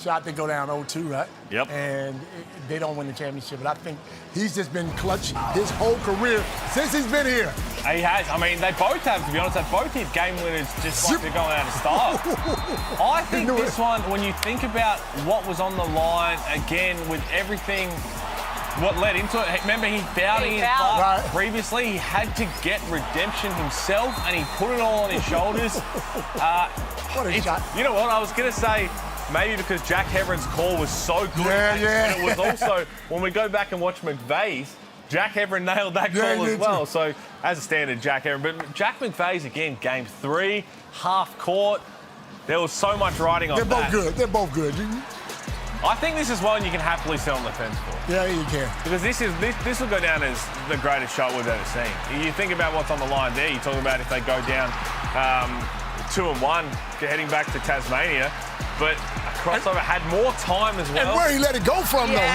shot, they go down 0-2, right? Yep. And they don't win the championship. But I think he's just been clutch his whole career since he's been here. He has. I mean, they both have, to be honest. They both hit game winners just like they're going out of style. I think this one, when you think about what was on the line, again, with everything, what led into it, remember he fouled in his part previously. He had to get redemption himself, and he put it all on his shoulders. What a shot. You know what? I was going to say, maybe because Jack Heveron's call was so good. Yeah. And it was also, when we go back and watch McVeigh's, Jack Heveron nailed that call as well. So, as a standard, Jack Heveron. But Jack McVeigh's, again, game 3, half court. There was so much riding on that. They're both good. They're both good. I think this is one you can happily sit on the fence for. Yeah, you can. Because this will go down as the greatest shot we've ever seen. You think about what's on the line there. You talk about if they go down 2-1, heading back to Tasmania. But a crossover had more time as well. And where he let it go from, though.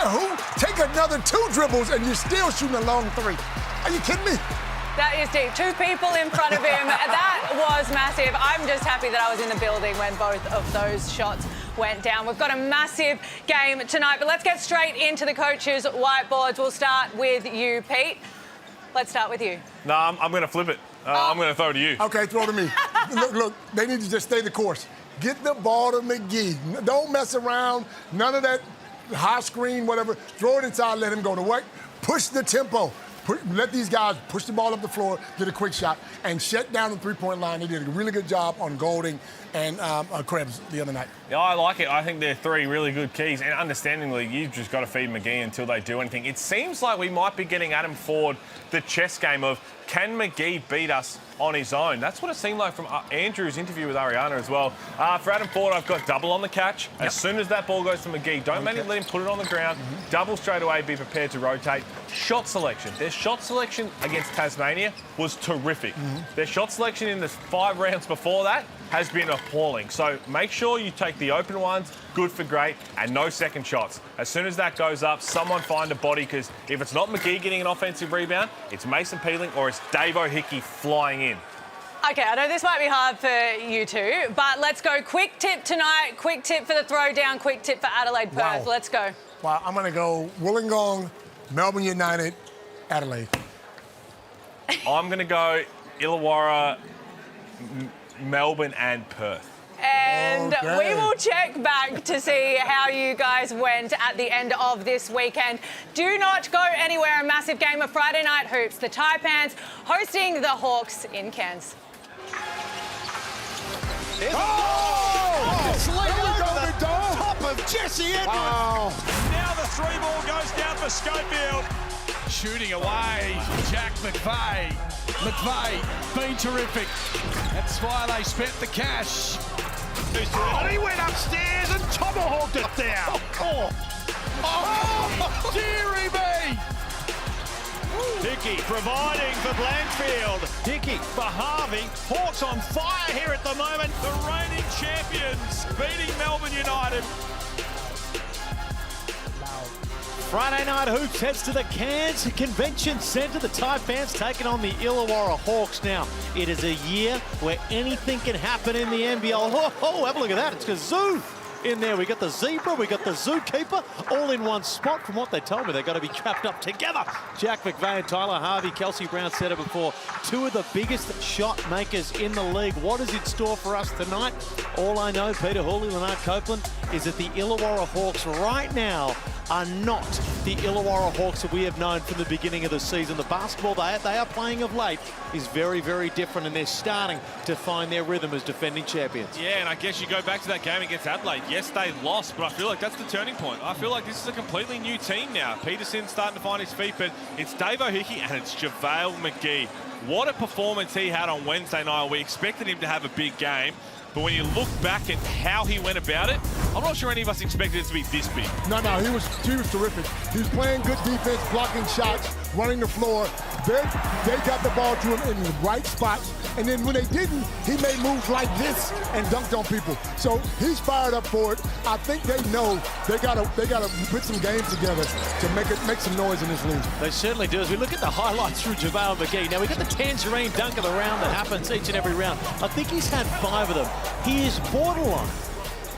Who? Take another 2 dribbles and you're still shooting a long 3. Are you kidding me? That is deep. 2 people in front of him. That was massive. I'm just happy that I was in the building when both of those shots went down. We've got a massive game tonight, but let's get straight into the coaches' whiteboards. We'll start with you, Pete. Let's start with you. No, I'm going to flip it. I'm going to throw it to you. Okay, throw it to me. Look, they need to just stay the course. Get the ball to McGee. Don't mess around. None of that high screen, whatever. Throw it inside, let him go to work. Push the tempo. Let these guys push the ball up the floor, get a quick shot, and shut down the three-point line. They did a really good job on Golding and Krebs the other night. Yeah, I like it. I think they're 3 really good keys. And understandingly, you've just got to feed McGee until they do anything. It seems like we might be getting Adam Ford the chess game of, can McGee beat us on his own? That's what it seemed like from Andrew's interview with Ariana as well. For Adam Ford, I've got double on the catch. As soon as that ball goes to McGee, don't let him put it on the ground. Double straight away, be prepared to rotate. Shot selection. Their shot selection against Tasmania was terrific. Their shot selection in the 5 rounds before that has been appalling. So make sure you take the open ones, good for great, and no second shots. As soon as that goes up, someone find a body, because if it's not McGee getting an offensive rebound, it's Mason Peeling or it's Dave O'Hickey flying in. Okay, I know this might be hard for you two, but let's go. Quick tip tonight, quick tip for the throwdown, quick tip for Adelaide Perth. Wow. Let's go. Well, I'm going to go Wollongong, Melbourne United, Adelaide. I'm going to go Illawarra, Melbourne and Perth. And we will check back to see how you guys went at the end of this weekend. Do not go anywhere. A massive game of Friday Night Hoops. The Taipans hosting the Hawks in Cairns. It's legal over the top of Jesse Edwards. Now the 3-ball goes down for Schofield. Shooting away, Jack McVeigh. McVeigh, been terrific. That's why they spent the cash. And he went upstairs and tomahawked it down. Oh, dearie me. Hickey providing for Blanchfield. Hickey for Harvey. Hawks on fire here at the moment. The reigning champions beating Melbourne United. Friday Night Hoops heads to the Cairns Convention Centre. The Taipans taking on the Illawarra Hawks now. It is a year where anything can happen in the NBL. Oh, have a look at that. It's Kazoo in there. We got the zebra, we got the zookeeper, all in one spot. From what they told me, they've got to be trapped up together. Jack McVeigh and Tyler Harvey. Kelsey Brown said it before. 2 of the biggest shot makers in the league. What is in store for us tonight? All I know, Peter Hooley, Leonard Copeland, is that the Illawarra Hawks right now are not the Illawarra Hawks that we have known from the beginning of the season. The basketball they are playing of late is very, very different, and they're starting to find their rhythm as defending champions. Yeah, and I guess you go back to that game against Adelaide. Yes, they lost, but I feel like that's the turning point. I feel like this is a completely new team now. Peterson's starting to find his feet, but it's Dave O'Hickey and it's JaVale McGee. What a performance he had on Wednesday night. We expected him to have a big game. But when you look back at how he went about it, I'm not sure any of us expected it to be this big. No, he was terrific. He was playing good defense, blocking shots, running the floor. They got the ball to him in the right spots. And then when they didn't, he made moves like this and dunked on people. So he's fired up for it. I think they know they gotta put some games together to make some noise in this league. They certainly do. As we look at the highlights through JaVale McGee, now we got the tangerine dunk of the round that happens each and every round. I think he's had 5 of them. He is borderline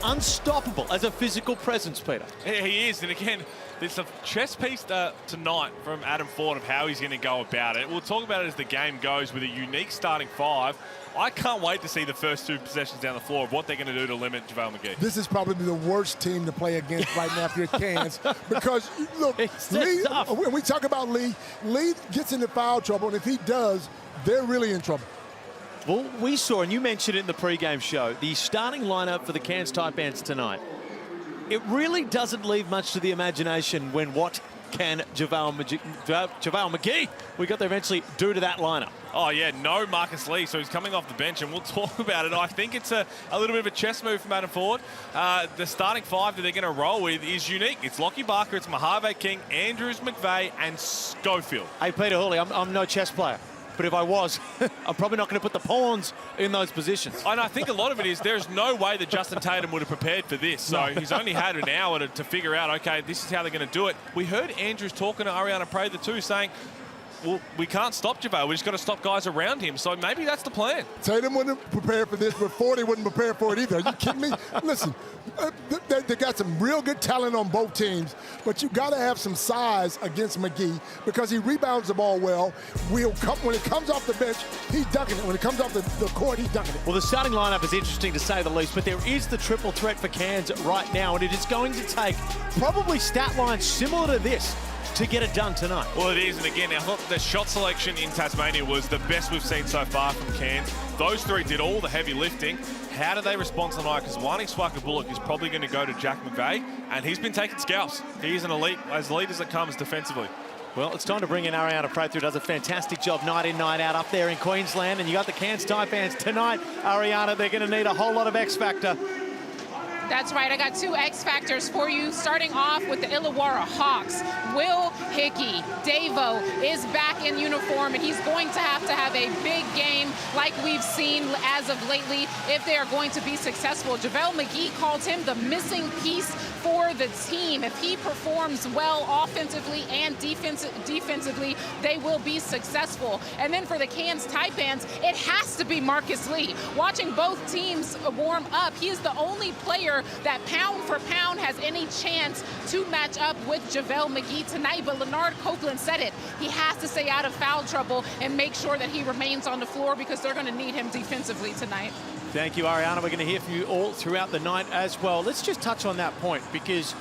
unstoppable as a physical presence, Peter. Yeah, he is, and again, there's a chess piece tonight from Adam Ford of how he's going to go about it. We'll talk about it as the game goes with a unique starting five. I can't wait to see the first two possessions down the floor of what they're going to do to limit JaVale McGee. This is probably the worst team to play against right now if you're Cairns. Because, look, Lee, when we talk about Lee gets into foul trouble, and if he does, they're really in trouble. Well, we saw, and you mentioned it in the pregame show, the starting lineup for the Cairns Taipans tonight. It really doesn't leave much to the imagination when what can JaVale McGee, we got there eventually, do to that lineup. Oh, yeah, no Marcus Lee, so he's coming off the bench, and we'll talk about it. I think it's a little bit of a chess move from Adam Ford. The starting five that they're going to roll with is unique. It's Lockie Barker, it's Mojave King, Andrews McVeigh, and Schofield. Hey, Peter Hawley, I'm no chess player. But if I was, I'm probably not going to put the pawns in those positions. And I think a lot of it is there's no way that Justin Tatum would have prepared for this. So he's only had an hour to figure out, okay, this is how they're going to do it. We heard Andrews talking to Ariana Prather too, saying, well, we can't stop JaVale. We just got to stop guys around him. So maybe that's the plan. Tatum wouldn't have prepared for this, but 40 wouldn't prepare for it either. Are you kidding me? Listen, they got some real good talent on both teams, but you got to have some size against McGee because he rebounds the ball well. When it comes off the bench, he's dunking it. When it comes off the court, he's dunking it. Well, the starting lineup is interesting to say the least, but there is the triple threat for Cairns right now, and it is going to take probably stat lines similar to this to get it done tonight. Well, it is, and again, I thought the shot selection in Tasmania was the best we've seen so far from Cairns. Those three did all the heavy lifting. How do they respond tonight? Because Wani Swaka-Bullock is probably going to go to Jack McVeigh, and he's been taking scalps. He's an elite, as elite as it comes defensively. Well, it's time to bring in Ariana Prather, who does a fantastic job night in, night out up there in Queensland, and you got the Cairns Taipans tonight. Ariana, they're going to need a whole lot of X factor. That's right. I got two X factors for you, starting off with the Illawarra Hawks. Will Hickey, Davo, is back in uniform, and he's going to have a big game like we've seen as of lately if they are going to be successful. JaVale McGee calls him the missing piece for the team. If he performs well offensively and defensively, they will be successful. And then for the Cairns Taipans, it has to be Marcus Lee. Watching both teams warm up, he is the only player that pound for pound has any chance to match up with JaVale McGee tonight. But Leonard Copeland said it. He has to stay out of foul trouble and make sure that he remains on the floor because they're going to need him defensively tonight. Thank you, Ariana. We're going to hear from you all throughout the night as well. Let's just touch on that point because,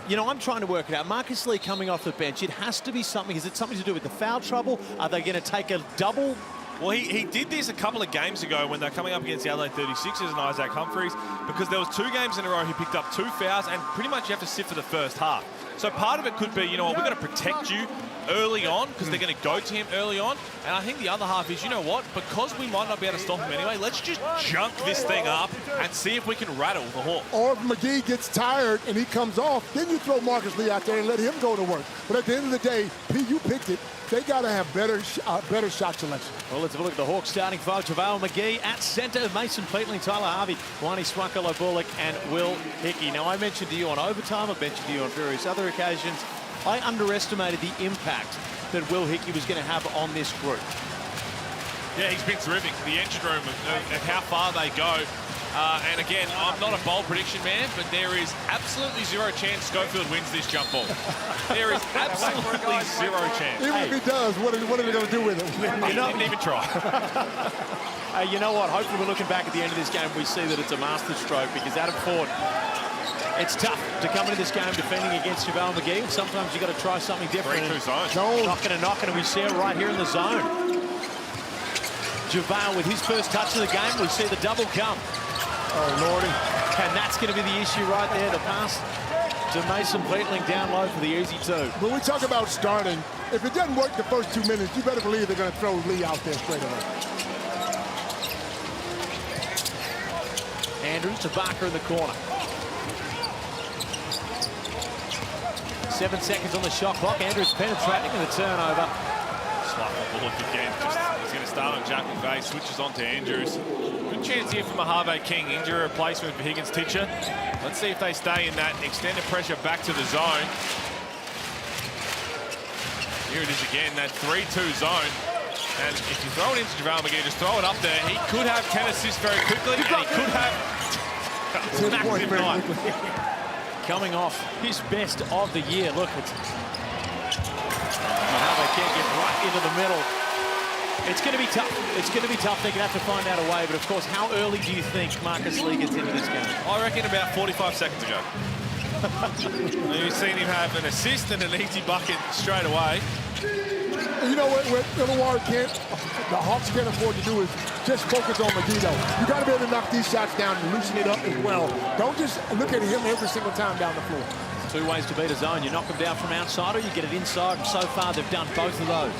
you know, I'm trying to work it out. Marcus Lee coming off the bench, it has to be something. Is it something to do with the foul trouble? Are they going to take a double? Well, he did this a couple of games ago when they're coming up against the Adelaide 36ers and Isaac Humphries, because there was 2 games in a row he picked up 2 fouls, and pretty much you have to sit for the first half. So part of it could be, you know what, we've got to protect you early on because they're going to go to him early on. And I think the other half is, you know what, because we might not be able to stop him anyway, let's just junk this thing up and see if we can rattle the Hawks. Or if McGee gets tired and he comes off, then you throw Marcus Lee out there and let him go to work. But at the end of the day, Pete, you picked it. They got to have better shot selection. Well, let's have a look at the Hawks starting five. JaVale McGee at centre, Mason Peatling, Tyler Harvey, Wani Swaka-Bullock, and Will Hickey. Now, I mentioned to you on overtime, I mentioned to you on various other occasions, I underestimated the impact that Will Hickey was going to have on this group. Yeah, he's been terrific. The engine room of how far they go. And again, I'm not a bold prediction man, but there is absolutely zero chance Schofield wins this jump ball. There is absolutely zero chance. Even if he does, what are they going to do with it? He didn't even try. Hey, you know what? Hopefully we're looking back at the end of this game, we see that it's a masterstroke because Adam Ford, it's tough to come into this game defending against JaVale McGee. Sometimes you've got to try something different. 3-2 zone. Knocking and we see it right here in the zone. JaVale with his first touch of the game, we see the double come. Oh, Lordy. And that's going to be the issue right there, the pass to Mason Peatling down low for the easy 2. When we talk about starting, if it doesn't work the first 2 minutes, you better believe they're going to throw Lee out there straight away. Andrews to Barker in the corner. 7 seconds on the shot clock. Andrews penetrating and the turnover. Swaka-Bullock again. He's going to start on Jack McVeigh, switches on to Andrews. Good chance here for Mojave King. Injury replacement for Higgins Teacher. Let's see if they stay in that extended pressure back to the zone. Here it is again, that 3-2 zone. And if you throw it into JaVale McGee, just throw it up there. He could have 10 assists very quickly, and he could have... Massive night. Coming off his best of the year. Look, it's Mahava can't get right into the middle. It's going to be tough. It's going to be tough. They're going to have to find out a way. But of course, how early do you think Marcus Lee gets into this game? I reckon about 45 seconds ago. You've seen him have an assist and an easy bucket straight away. You know what Illawarra can't, the Hawks can't afford to do is just focus on McGee, though. You got to be able to knock these shots down and loosen it up as well. Don't just look at him every single time down the floor. Two ways to beat a zone. You knock them down from outside or you get it inside. And so far, they've done both of those.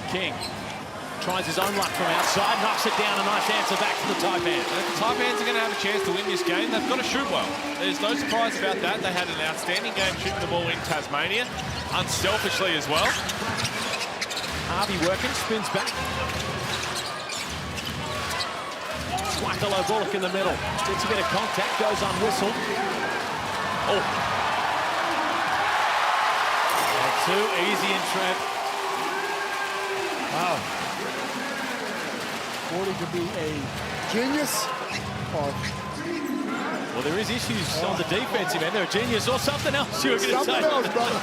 King tries his own luck from outside, knocks it down. A nice answer back to the Taipans. If the Taipans are going to have a chance to win this game, they've got to shoot well. There's no surprise about that. They had an outstanding game shooting the ball in Tasmania, unselfishly as well. Harvey working, spins back. Swakalo Bullock in the middle. Gets a bit of contact, goes unwhistled. Oh. Too easy in Trent. Wow. 40 to be a genius or well, there is issues on the defensive end. They're a genius or something else you were going to say. Something else, brother.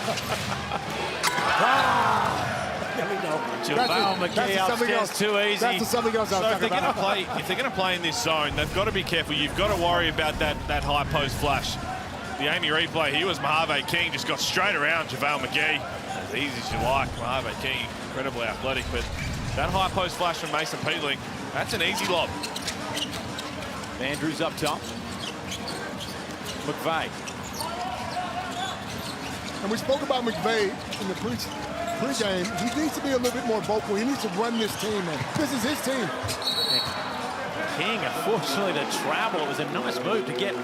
There we go. JaVale McGee upstairs, too easy. That's something else I was talking about. If they're going to play in this zone, they've got to be careful. You've got to worry about that high post flash. The Amy replay here was Mahave King, just got straight around JaVale McGee. As easy as you like. Mahave King, incredibly athletic, but that high post flash from Mason Peatling, that's an easy lob. Andrews up top. McVeigh. And we spoke about McVeigh in the pre-game. He needs to be a little bit more vocal. He needs to run this team, man. This is his team. King, unfortunately, to travel. It was a nice move to get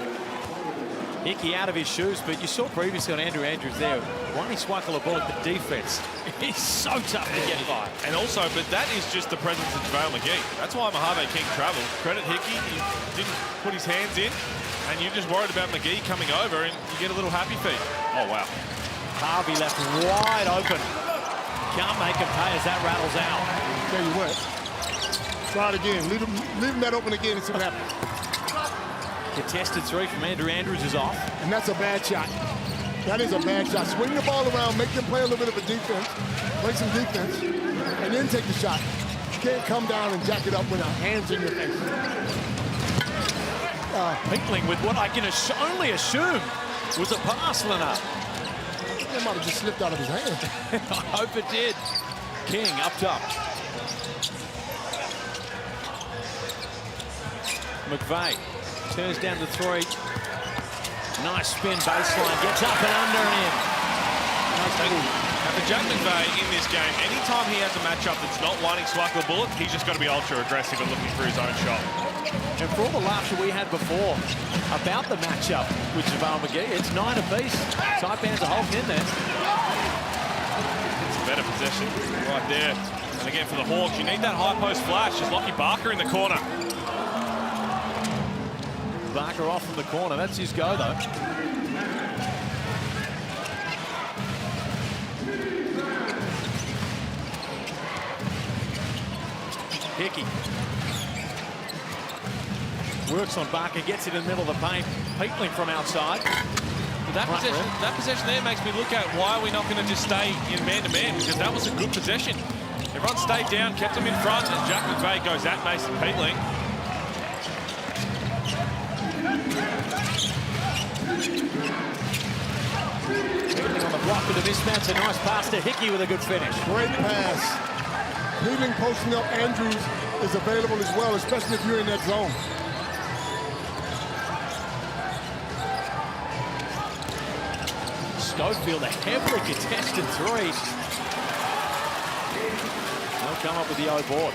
Hickey out of his shoes, but you saw previously on Andrew Andrews there, Wani Swakalo Bullock, the defense. He's so tough to get by. And also, but that is just the presence of JaVale McGee. That's why Mahave King travelled. Credit Hickey, he didn't put his hands in, and you're just worried about McGee coming over, and you get a little happy feet. Oh, wow. Harvey left wide open. Can't make him pay as that rattles out. Tell you what, try it again. Leave him that open again and see what happens. Contested three from Andrew Andrews is off. And that's a bad shot. That is a bad shot. Swing the ball around, make them play a little bit of a defense, play some defense, and then take the shot. You can't come down and jack it up with our hands in your face. Pinkling with what I can only assume was a pass, Leonard. That might have just slipped out of his hand. I hope it did. King up top. McVeigh turns down the three. Nice spin baseline, gets up and under and in. And for Jack McVeigh in this game, anytime he has a matchup that's not Wani Swakalo Bullock, he's just got to be ultra aggressive and looking for his own shot. And for all the laughter we had before about the matchup with JaVale McGee, it's 9 apiece. Taipans are holding in there. It's a better possession right there. And again, for the Hawks, you need that high post flash. Just Lockie Barker in the corner. Barker off from the corner. That's his go, though. Hickey. Works on Barker, gets it in the middle of the paint. Peatling from outside. But that possession there makes me look at why are we not going to just stay in man-to-man, because that was a good possession. Everyone stayed down, kept them in front, and Jack McVeigh goes at Mason Peatling. Peatling on the block with a mismatch. A nice pass to Hickey with a good finish. Great pass. Peatling posting up Andrews is available as well, especially if you're in that zone. Schofield, a heavily contested three. They'll come up with the O board.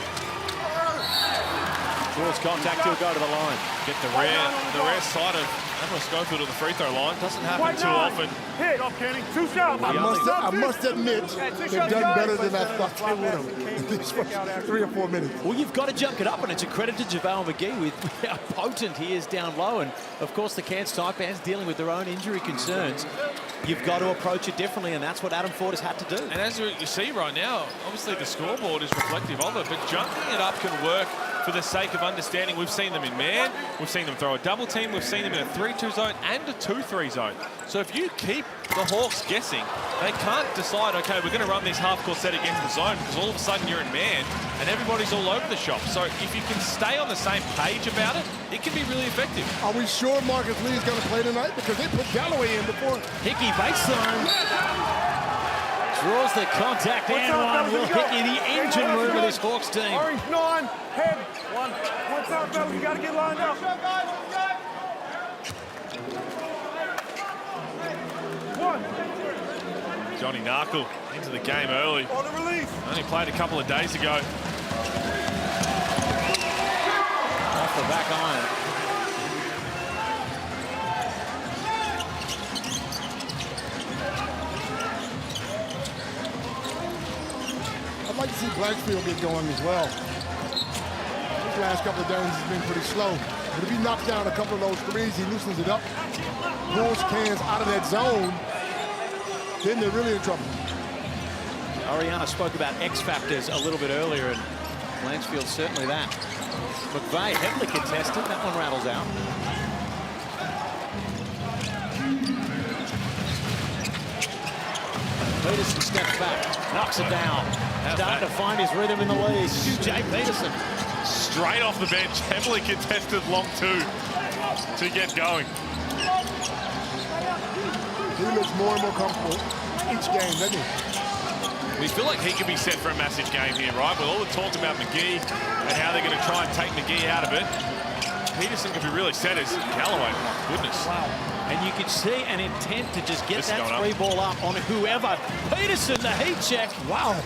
Draws contact, he'll go to the line. Get the rare sight of Admiral Schofield at the free throw line. Doesn't happen too often. Hit off Kenny. 2 shots. I must admit, they've done better than I thought they would have in these first 3 or 4 minutes. Well, you've got to jump it up, and it's a credit to JaVale McGee with how potent he is down low. And, of course, the Cairns Taipans dealing with their own injury concerns. You've got to approach it differently, and that's what Adam Ford has had to do. And as you see right now, obviously the scoreboard is reflective of it, but jumping it up can work for the sake of understanding. We've seen them in man, we've seen them throw a double team, we've seen them in a 3-2 zone and a 2-3 zone. So if you keep the Hawks guessing, they can't decide, okay, we're going to run this half-court set against the zone because all of a sudden you're in man and everybody's all over the shop. So if you can stay on the same page about it, it can be really effective. Are we sure Marcus Lee is going to play tonight? Because they put Galloway in before. Hickey baseline. Draws the contact and one. Will Hickey, the engine room of this Hawks team. Orange 9, head. One time, fellas, you got to get lined up. One. Johnny Narkle into the game early. On the release. Only played a couple of days ago. Off the back iron. I'd like to see Blanchfield get going as well. These last couple of games has been pretty slow. But if he knocks down a couple of those threes, he loosens it up, pulls Cairns out of that zone, then they're really in trouble. Ariana spoke about X factors a little bit earlier, and Blanchfield certainly that. McVeigh heavily contested. That one rattles out. Peterson steps back, knocks it down. Starting to find his rhythm in the lead. Jay Peterson. Straight off the bench, heavily contested long two to get going. He looks more and more comfortable each game, doesn't he? We feel like he could be set for a massive game here, right? With all the talk about McGee and how they're going to try and take McGee out of it, Peterson could be really set as Galloway. My goodness. Wow. And you can see an intent to just get that free ball up on whoever. Peterson, the heat check. Wow.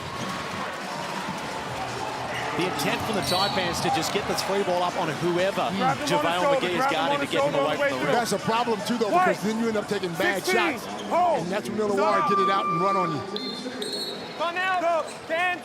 The intent from the Taipans to just get this free ball up on whoever JaVale McGee is guarding to get him away from the rim. That's a problem too, though, because then you end up taking bad shots. And that's when Illawarra get it out and run on you. Come out, Cairns.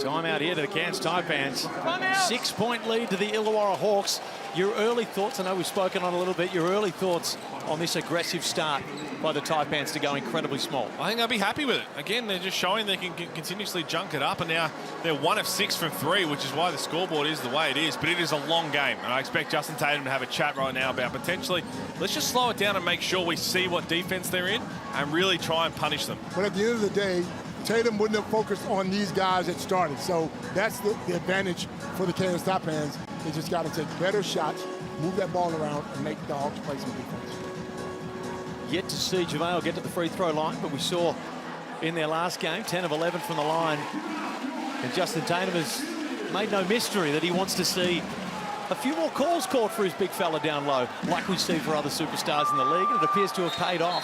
Timeout here to the Cairns Taipans. 6-point lead to the Illawarra Hawks. Your early thoughts, I know we've spoken on a little bit, your early thoughts on this aggressive start by the Taipans to go incredibly small. I think they'll be happy with it. Again, they're just showing they can continuously junk it up, and now they're 1 of 6 from 3, which is why the scoreboard is the way it is. But it is a long game, and I expect Justin Tatum to have a chat right now about potentially, let's just slow it down and make sure we see what defense they're in and really try and punish them. But at the end of the day, Tatum wouldn't have focused on these guys that started. So that's the advantage for the Cairns Taipans. They just got to take better shots, move that ball around, and make the Hawks play some defense. Yet to see JaVale get to the free throw line, but we saw in their last game, 10 of 11 from the line. And Justin Tatum has made no mystery that he wants to see a few more calls called for his big fella down low, like we see for other superstars in the league, and it appears to have paid off.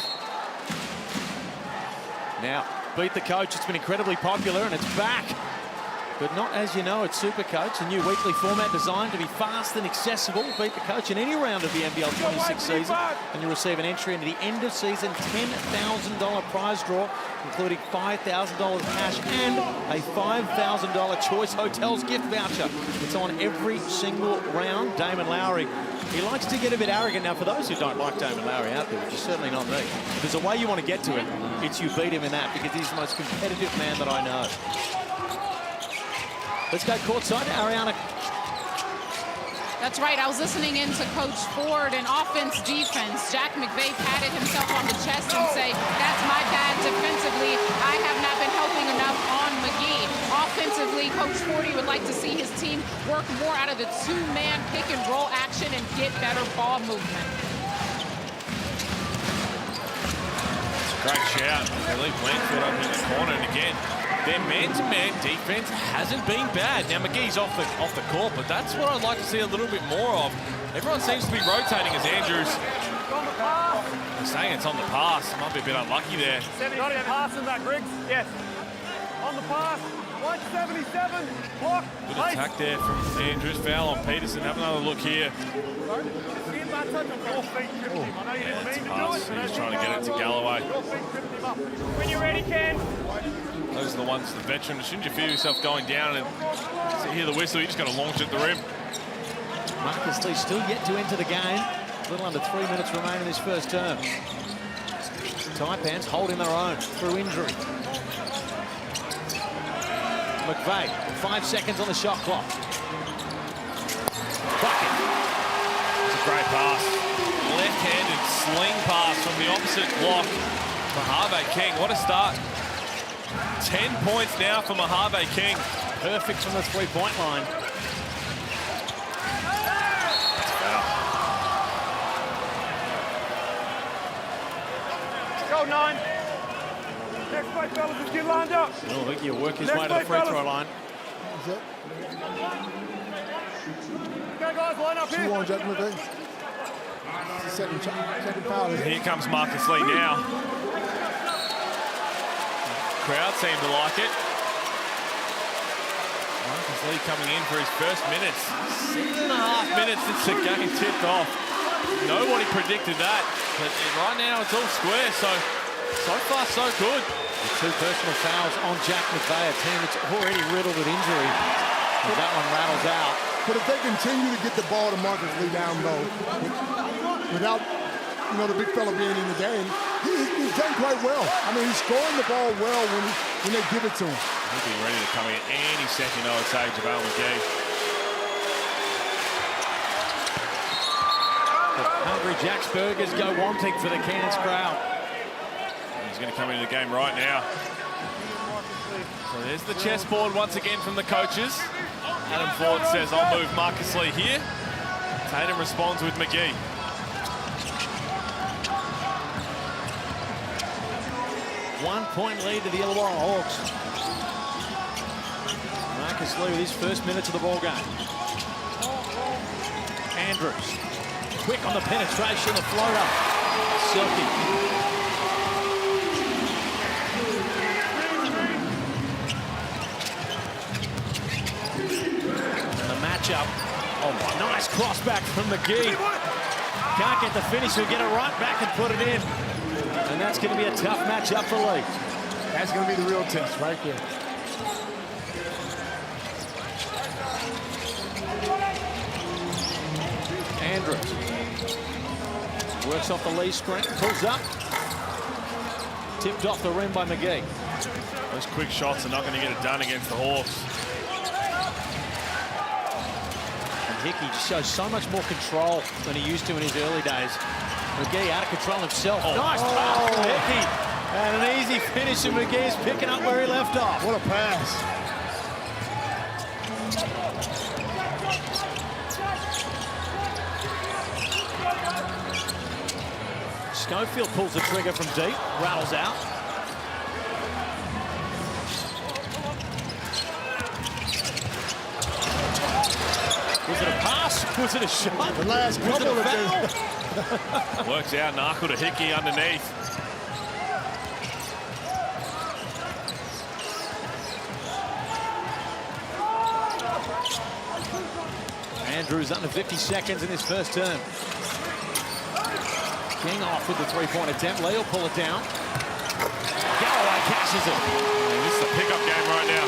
Now, Beat the Coach, it's been incredibly popular, and it's back. But not as you know, it's Supercoach, a new weekly format designed to be fast and accessible. Beat the Coach in any round of the NBL 26 season, and you'll receive an entry into the end of season $10,000 prize draw, including $5,000 cash and a $5,000 Choice Hotels gift voucher. It's on every single round. Damon Lowry, he likes to get a bit arrogant. Now, for those who don't like Damon Lowry out there, which is certainly not me, if there's a way you want to get to him, it's you beat him in that, because he's the most competitive man that I know. Let's go courtside, Ariana. That's right. I was listening in to Coach Ford and offense, defense. Jack McVeigh patted himself on the chest and say, that's my bad defensively. I have not been helping enough on McGee. Offensively, Coach Fordy would like to see his team work more out of the two-man pick and roll action and get better ball movement. Great shout. They leave Blanchfield up in the corner, and again, their man-to-man defense hasn't been bad. Now, McGee's off the court, but that's what I'd like to see a little bit more of. Everyone seems to be rotating as Andrews. They're saying it's on the pass. Might be a bit unlucky there. Got it passing that, Griggs. Yes. On the pass. 177. Block. Good attack there from Andrews. Foul on Peterson. Have another look here. He's trying to get it to Galloway. When you're ready, Ken. Those are the ones, the veteran. As soon as you feel yourself going down and hear the whistle, you're just going to launch at the rim. Marcus Lee still yet to enter the game. A little under 3 minutes remain in this first term. Taipans holding their own through injury. McVeigh, 5 seconds on the shot clock. Bucket. It's a great pass. Left-handed sling pass from the opposite block for Harvey King. What a start. 10 points now for Mojave King. Perfect from the three-point line. Go, 9. Next play, fellas, let's get lined up. Oh, Hickey will work his way to the free throw line. Okay, guys, line up here. 2 on Jack McVeigh. Second foul. Here comes Marcus Lee now. Crowd seem to like it. Marcus Lee coming in for his first minutes. 6.5 minutes since the game tipped off. Nobody predicted that, but right now it's all square, so far so good. The 2 personal fouls on Jack McVeigh, a team that's already riddled with injury. And that one rattles out. But if they continue to get the ball to Marcus Lee down low, without the big fella being in the game, he's done quite well. I mean, he's scoring the ball well when they give it to him. He'll be ready to come in any second, I would say, JaVale McGee. The hungry Jacksburgers go wanting for the Cairns crowd. He's going to come into the game right now. So there's the chessboard once again from the coaches. Adam Ford says, I'll move Marcus Lee here. Tatum responds with McGee. One-point lead to the Illawarra Hawks. Marcus Lee with his first minutes of the ball game. Andrews, quick on the penetration, the floater. Silky. Matchup. Oh, nice cross back from McGee. Can't get the finish, he'll get it right back and put it in. And that's going to be a tough matchup for Lee. That's going to be the real test right there. Andrews works off the Lee screen, pulls up. Tipped off the rim by McGee. Those quick shots are not going to get it done against the Hawks. Hickey just shows so much more control than he used to in his early days. McGee out of control himself. Nice pass from Hickey. And an easy finish, and McGee's picking up where he left off. What a pass. Schofield pulls the trigger from deep, rattles out. Was it a pass? Was it a shot? The last couple of foul? Works out, knuckle to Hickey underneath. Andrews under 50 seconds in his first term. King off with the three-point attempt. Lee will pull it down. Galloway catches it. This is a pickup game right now.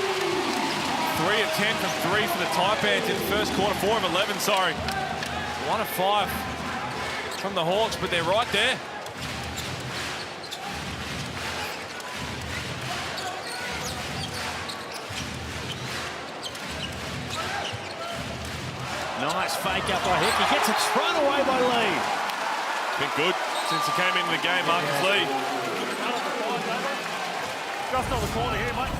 3 of 10 from 3 for the Taipans in the first quarter. 4 of 11, sorry. 1 of 5 from the Hawks, but they're right there. Nice fake up by Hickey. Gets it thrown away by Lee. Been good since he came into the game, Marcus Lee. Just on the corner here, mate.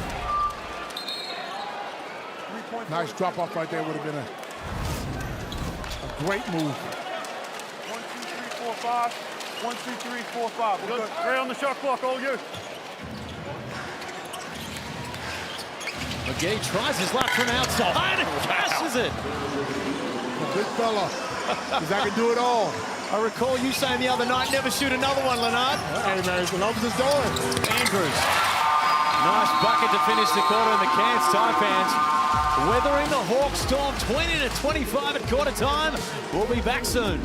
Nice drop off right there. Would have been a great move. 1, 2, 3, 4, 5. 1, 2, 3, 4, 5. We're good. 3 on the shot clock, all you. McGee tries his luck from outside and cashes it. A good fella. Because I can do it all. I recall you saying the other night, never shoot another one, Leonard. Hey, man, it's the opposite door. Andrews. Nice bucket to finish the quarter in the Cairns Taipans. Weathering the Hawks storm 20-25 at quarter time. We'll be back soon.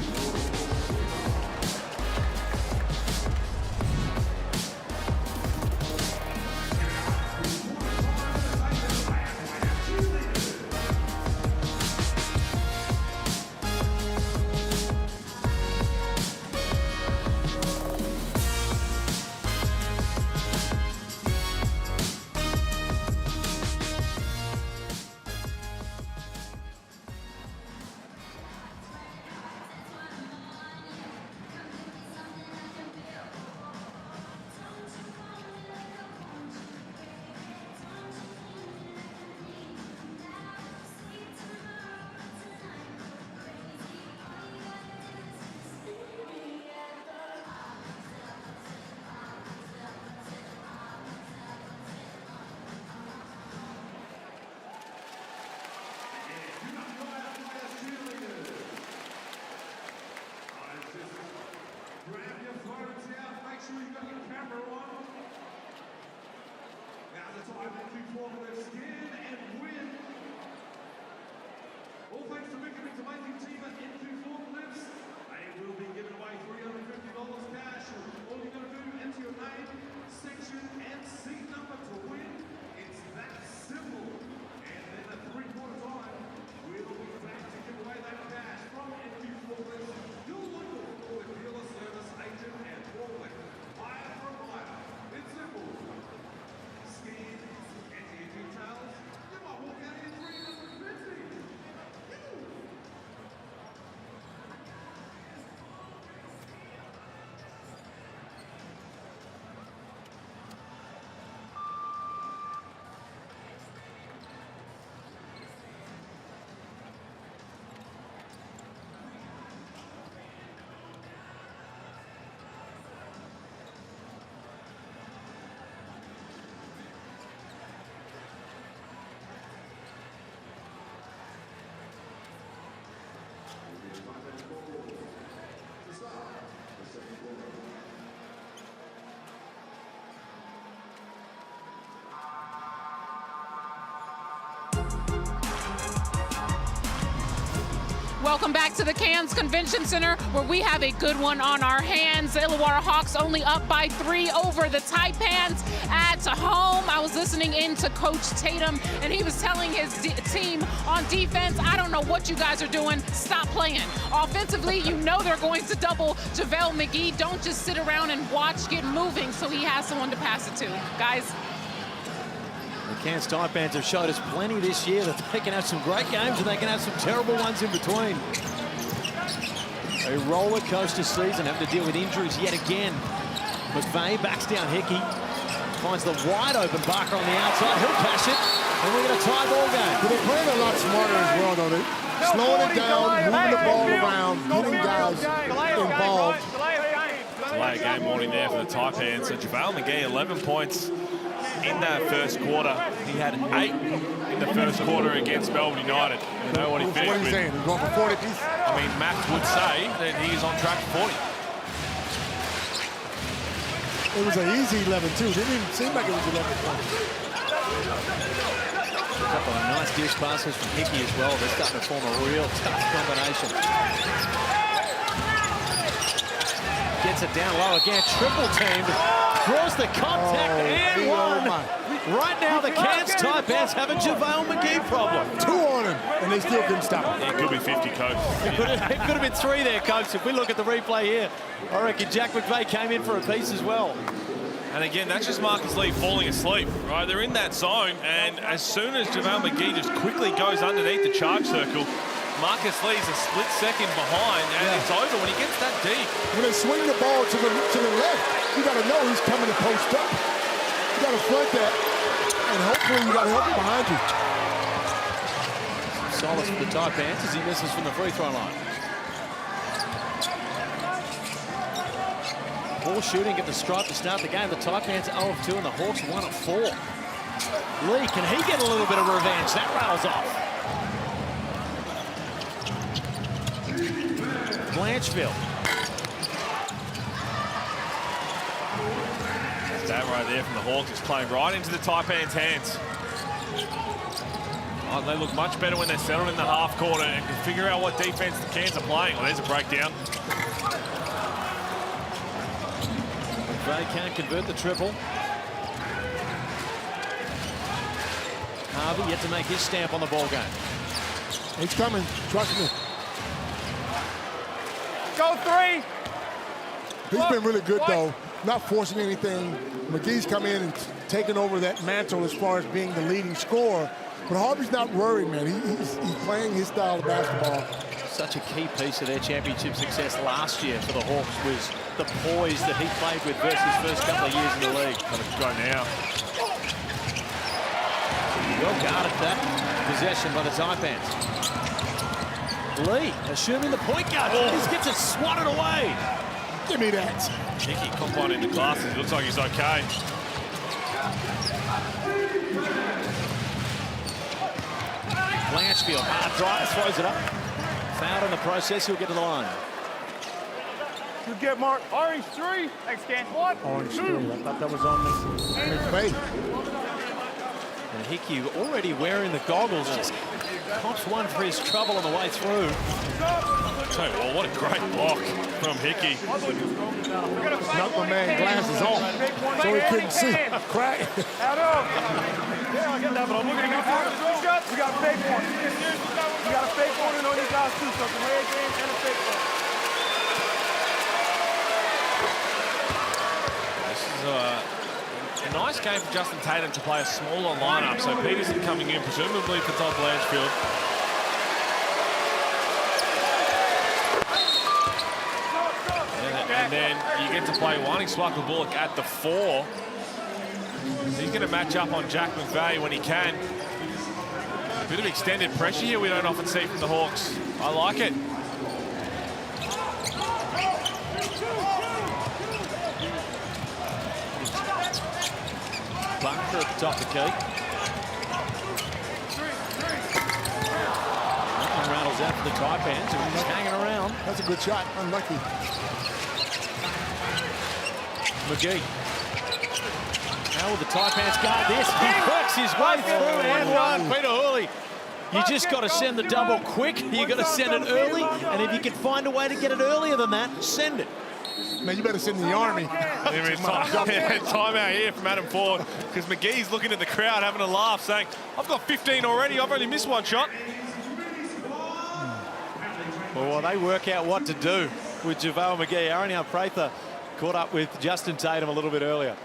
Welcome back to the Cairns Convention Center, where we have a good one on our hands. The Illawarra Hawks only up by 3 over the Taipans at home. I was listening in to Coach Tatum, and he was telling his team on defense, I don't know what you guys are doing. Stop playing. Offensively, you know they're going to double JaVale McGee. Don't just sit around and watch, get moving, so he has someone to pass it to. Guys. The Cairns Taipans have showed us plenty this year that they can have some great games and they can have some terrible ones in between. A roller coaster season, having to deal with injuries yet again. McVeigh backs down Hickey, finds the wide open Barker on the outside. He'll cash it, and we're going to tie ball game. But they're playing a lot smarter as well, though. They're slowing it down, moving the ball around, getting guys involved. Delay game warning there for the Taipans. So JaVale McGee, 11 points in that first quarter. He had 8 in the first quarter against Melbourne United. You know what he finished What are you with? saying? He's going for 40 piece? I mean, Matt would say that he is on track for 40. It was an easy 11, too. Didn't even seem like it was 11 points. A couple of nice dish passes from Hickey as well. They're starting to form a real tough combination. Gets it down low again, triple teamed, draws the contact and one. Right now, the Cairns Taipans have a JaVale McGee problem. 2 on him, and they still couldn't stop him. It could be 50, Coach. It could have been 3 there, Coach. If we look at the replay here, I reckon Jack McVeigh came in for a piece as well. And again, that's just Marcus Lee falling asleep, right? They're in that zone, and as soon as JaVale McGee just quickly goes underneath the charge circle, Marcus Lee's a split second behind, and it's over when he gets that deep. When they swing the ball to the left, you got to know he's coming to post up. You got to front that, and hopefully you got to help him behind you. Solace for the Taipans as he misses from the free throw line. Ball shooting at the stripe to start the game. The Taipans 0 of 2 and the Hawks 1 of 4. Lee, can he get a little bit of revenge? That rails off. Blanchfield. That right there from the Hawks is playing right into the Taipans' hands. Oh, they look much better when they're settled in the half court and can figure out what defense the Cairns are playing. Well, there's a breakdown. They can't convert the triple. Harvey yet to make his stamp on the ball game. He's coming, trust me. Go 3. He's been really good, though, not forcing anything. McGee's come in and taken over that mantle as far as being the leading scorer. But Harvey's not worried, man. He's playing his style of basketball. Such a key piece of their championship success last year for the Hawks was the poise that he played with versus his first couple of years in the league. Got to go now. Well guarded that possession by the Taipans. Lee, assuming the point guard, just gets it swatted away. Give me that. Hickey combined into glasses. It looks like he's okay. Blanchfield, hard drive, throws it up. Fouled in the process, he'll get to the line. Good get, Mark. Orange 3. Thanks, Ken. 1. Orange 3. I thought that was on McVeigh. And Hickey already wearing the goggles, just pops one for his trouble on the way through. Tell you what, what a great block from Hickey. Knocked my man glasses off, so he couldn't see. Crack. Out of. Yeah, I get that, but I'm looking at you. We got a fake one. We got a fake one on these guys, too. So it's a red game and a fake one. This is a nice game for Justin Tatum to play a smaller lineup. So Peterson coming in, presumably for Todd Blanchfield. And then you get to play Wani Swaka-Bullock at the 4. He's going to match up on Jack McVeigh when he can. A bit of extended pressure here we don't often see from the Hawks. I like it. Bunker at the top of the key. That one rattles out for the Taipans, who are just hanging around. That's a good shot. Unlucky. McGee. How will the Taipans guard this? He works his way through and one. Peter Hooley You just got to send the double quick. You got to send it early, and if you can find a way to get it earlier than that, send it. Man, you better send the Army. There is time out here from Adam Ford, because McGee's looking at the crowd having a laugh, saying, I've got 15 already, I've only missed one shot. Well, they work out what to do with JaVale McGee. Ariana Prather caught up with Justin Tatum a little bit earlier.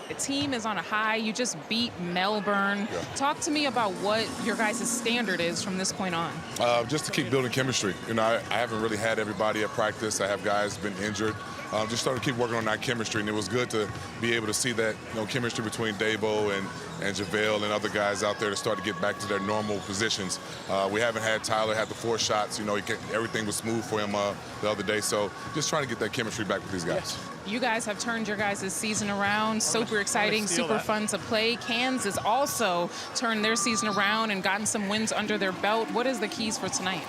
The team is on a high. You just beat Melbourne. Yeah. Talk to me about what your guys' standard is from this point on. Just to keep building chemistry. You know, I haven't really had everybody at practice. I have guys been injured. Just started to keep working on that chemistry, and it was good to be able to see that, you know, chemistry between Davo and JaVale and other guys out there to start to get back to their normal positions. We haven't had Tyler had the 4 shots. You know, everything was smooth for him the other day. So just trying to get that chemistry back with these guys. You guys have turned your guys' season around. Super exciting, super fun to play. Cairns has also turned their season around and gotten some wins under their belt. What is the keys for tonight?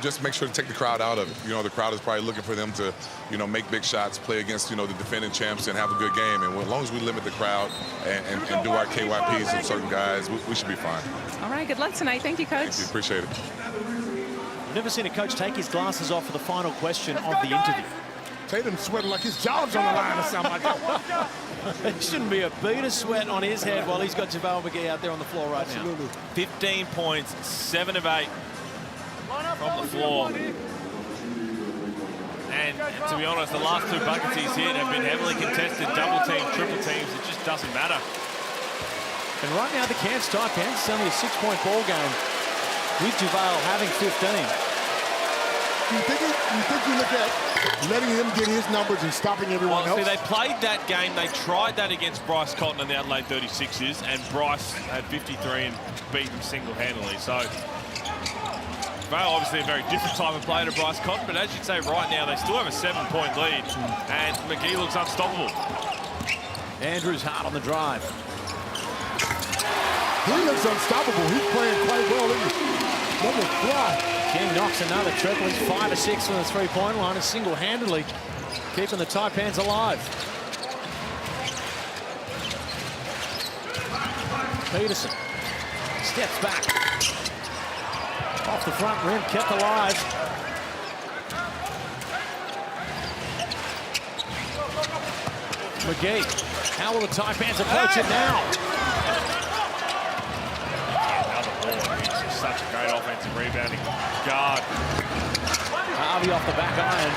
Just make sure to take the crowd out of it. You know, the crowd is probably looking for them to, you know, make big shots, play against, you know, the defending champs and have a good game. And as long as we limit the crowd and do our KYPs with certain guys, we should be fine. All right, good luck tonight. Thank you, Coach. Thank you. Appreciate it. I've never seen a coach take his glasses off for the final question of the interview. Tatum sweating like his job's on the line or something like that. There shouldn't be a bead of sweat on his head while he's got JaVale McGee out there on the floor right now. 15 points, 7 of 8 from the floor. And to be honest, the last 2 buckets he's hit have been heavily contested, double teams, triple teams. It just doesn't matter. And right now, the Cairns Taipans, it's only a 6-point ball game with JaVale having 15. You think you look at letting him get his numbers and stopping everyone else? See, they played that game. They tried that against Bryce Cotton and the Adelaide 36ers, and Bryce had 53 and beat him single-handedly. So, Vale obviously a very different type of player to Bryce Cotton, but as you'd say right now, they still have a 7-point lead, and McGee looks unstoppable. Andrews hard on the drive. He looks unstoppable. He's playing quite well, isn't he? Let him fly. King knocks another triple. He's 5 of 6 from the 3-point line and single-handedly keeping the Taipans alive. Peterson steps back. Off the front rim, kept alive. McGee, how will the Taipans approach it now? Such a great offensive rebounding guard. Harvey off the back iron.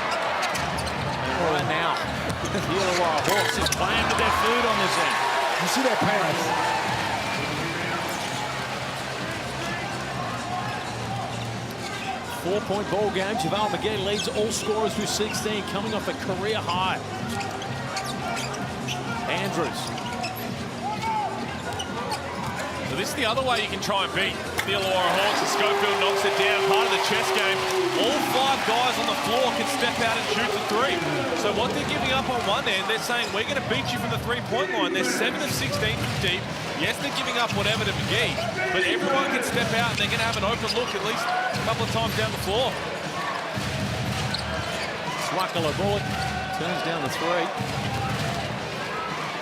And right now, the Illawarra Hawks is playing with their food on this end. You see that pass? 4-point ball game. JaVale McGee leads all scorers with 16, coming off a career high. Andrews. So this is the other way you can try and beat the Illawarra Hawks. As Schofield knocks it down, part of the chess game. All 5 guys on the floor can step out and shoot the 3. So what they're giving up on one end, they're saying, we're going to beat you from the 3-point line. They're 7 of 16 from deep. Yes, they're giving up whatever to McGee, but everyone can step out and they're going to have an open look at least a couple of times down the floor. Swakala bullet turns down the 3.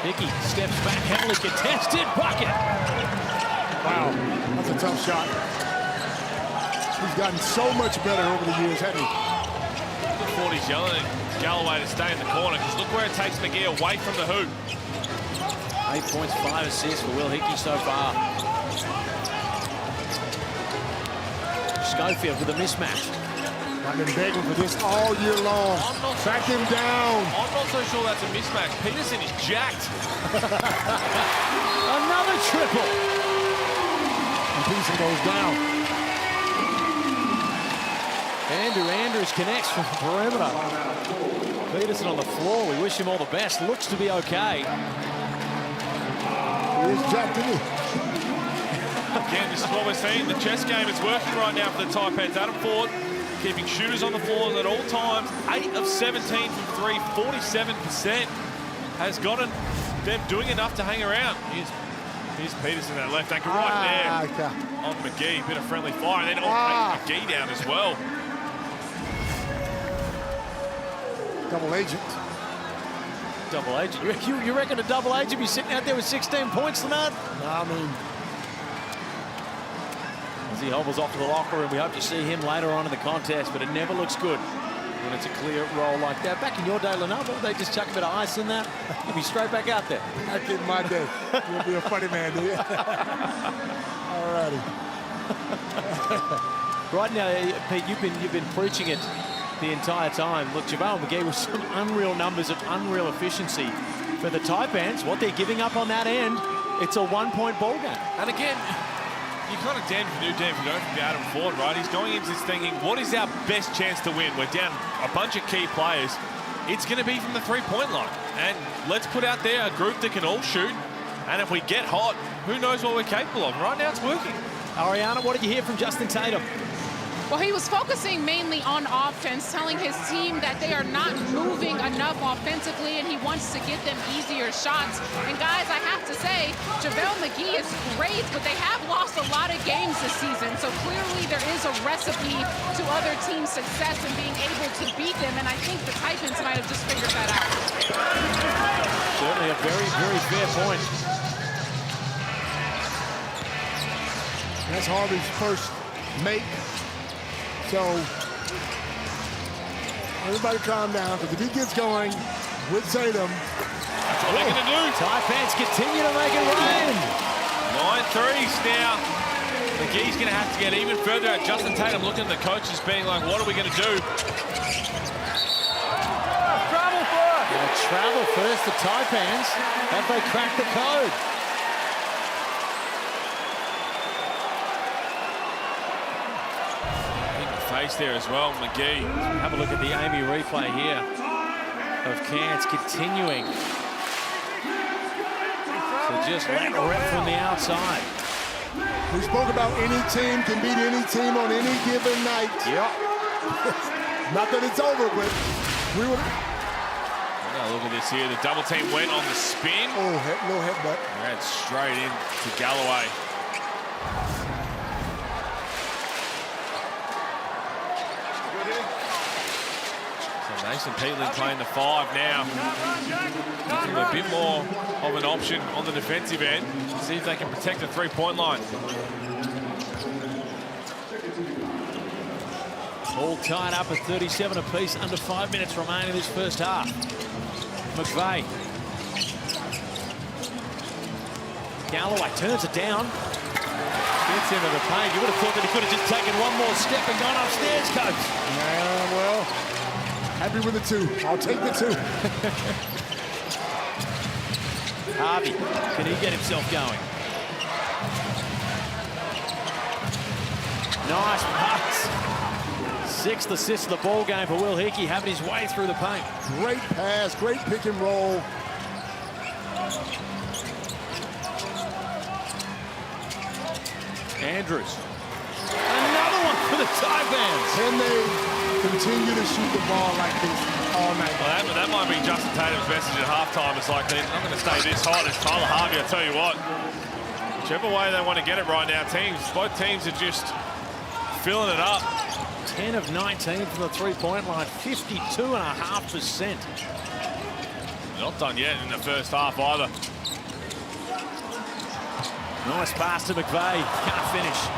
Hickey steps back, heavily contested, bucket. Wow, that's a tough shot. He's gotten so much better over the years, hasn't he? Forty's yelling at Galloway to stay in the corner, because look where it takes McGee away from the hoop. 8 points, 5 assists for Will Hickey so far. Schofield with a mismatch. I've been begging for this all year long. Back him down. I'm not so sure that's a mismatch. Peterson is jacked. Another triple. And Peterson goes down. Andrews connects from the perimeter. Peterson on the floor. We wish him all the best. Looks to be okay. He is jacked, isn't he? Again, this is what we're seeing. The chess game is working right now for the Taipans. Adam Ford keeping shooters on the floor at all times. 8 of 17 from 3, 47% has gotten them doing enough to hang around. Here's Peterson that left anchor right there on McGee. Bit of friendly fire, and then McGee down as well. Double agent. Double agent. You reckon a double agent be sitting out there with 16 points tonight? I mean, as he hobbles off to the locker room. We hope to see him later on in the contest, but it never looks good when it's a clear roll like that. Back in your day, Leonardo, they just chuck a bit of ice in that. You'll be straight back out there. Back in my day. You'll be a funny man, do you? All righty. Right now, Pete, you've been preaching it the entire time. Look, JaVale McGee with some unreal numbers of unreal efficiency for the Taipans. What they're giving up on that end, it's a one-point ball game. And again, you kind of damned if you do, damned if you don't from Adam Ford, right? He's going into this thinking, what is our best chance to win? We're down a bunch of key players. It's going to be from the three-point line. And let's put out there a group that can all shoot. And if we get hot, who knows what we're capable of? Right now, it's working. Ariana, what did you hear from Justin Tatum? Well, he was focusing mainly on offense, telling his team that they are not moving enough offensively, and he wants to get them easier shots. And guys, I have to say, JaVale McGee is great, but they have lost a lot of games this season. So clearly there is a recipe to other teams' success in being able to beat them, and I think the Taipans might have just figured that out. Certainly a very, very fair point. That's Harvey's first make. So, everybody calm down, because if he gets going with Tatum. That's all they're going to do. Taipans continue to make it rain. 9 threes now. McGee's going to have to get even further out. Justin Tatum looking at the coaches being like, what are we going to do? Travel first, the Taipans. Have they cracked the code? Face there as well, McGee. Have a look at the Amy replay here of Cairns continuing to just let rip from the outside. We spoke about any team can beat any team on any given night. Yep. Not that it's over, but we were. Now look at this here. The double team went on the spin. Oh, no headbutt. Ran straight in to Galloway. Mason Peatland playing the 5 now. A bit more of an option on the defensive end. See if they can protect the three-point line. All tied up at 37 apiece, under 5 minutes remaining in this first half. McVeigh. Galloway turns it down. Gets into the paint. You would have thought that he could have just taken one more step and gone upstairs, coach. Yeah, well. Happy with the 2. I'll take the 2. Harvey, can he get himself going? Nice pass. 6th assist of the ball game for Will Hickey, having his way through the paint. Great pass, great pick and roll. Andrews. Another one for the Taipans. Can they continue to shoot the ball like this all night? Well, that might be Justin Tatum's message at halftime. It's like, I'm going to stay this hot as Tyler Harvey. I'll tell you what, whichever way they want to get it right now, both teams are just filling it up. 10 of 19 from the three-point line, 52.5%. Not done yet in the first half either. Nice pass to McVeigh, can't finish.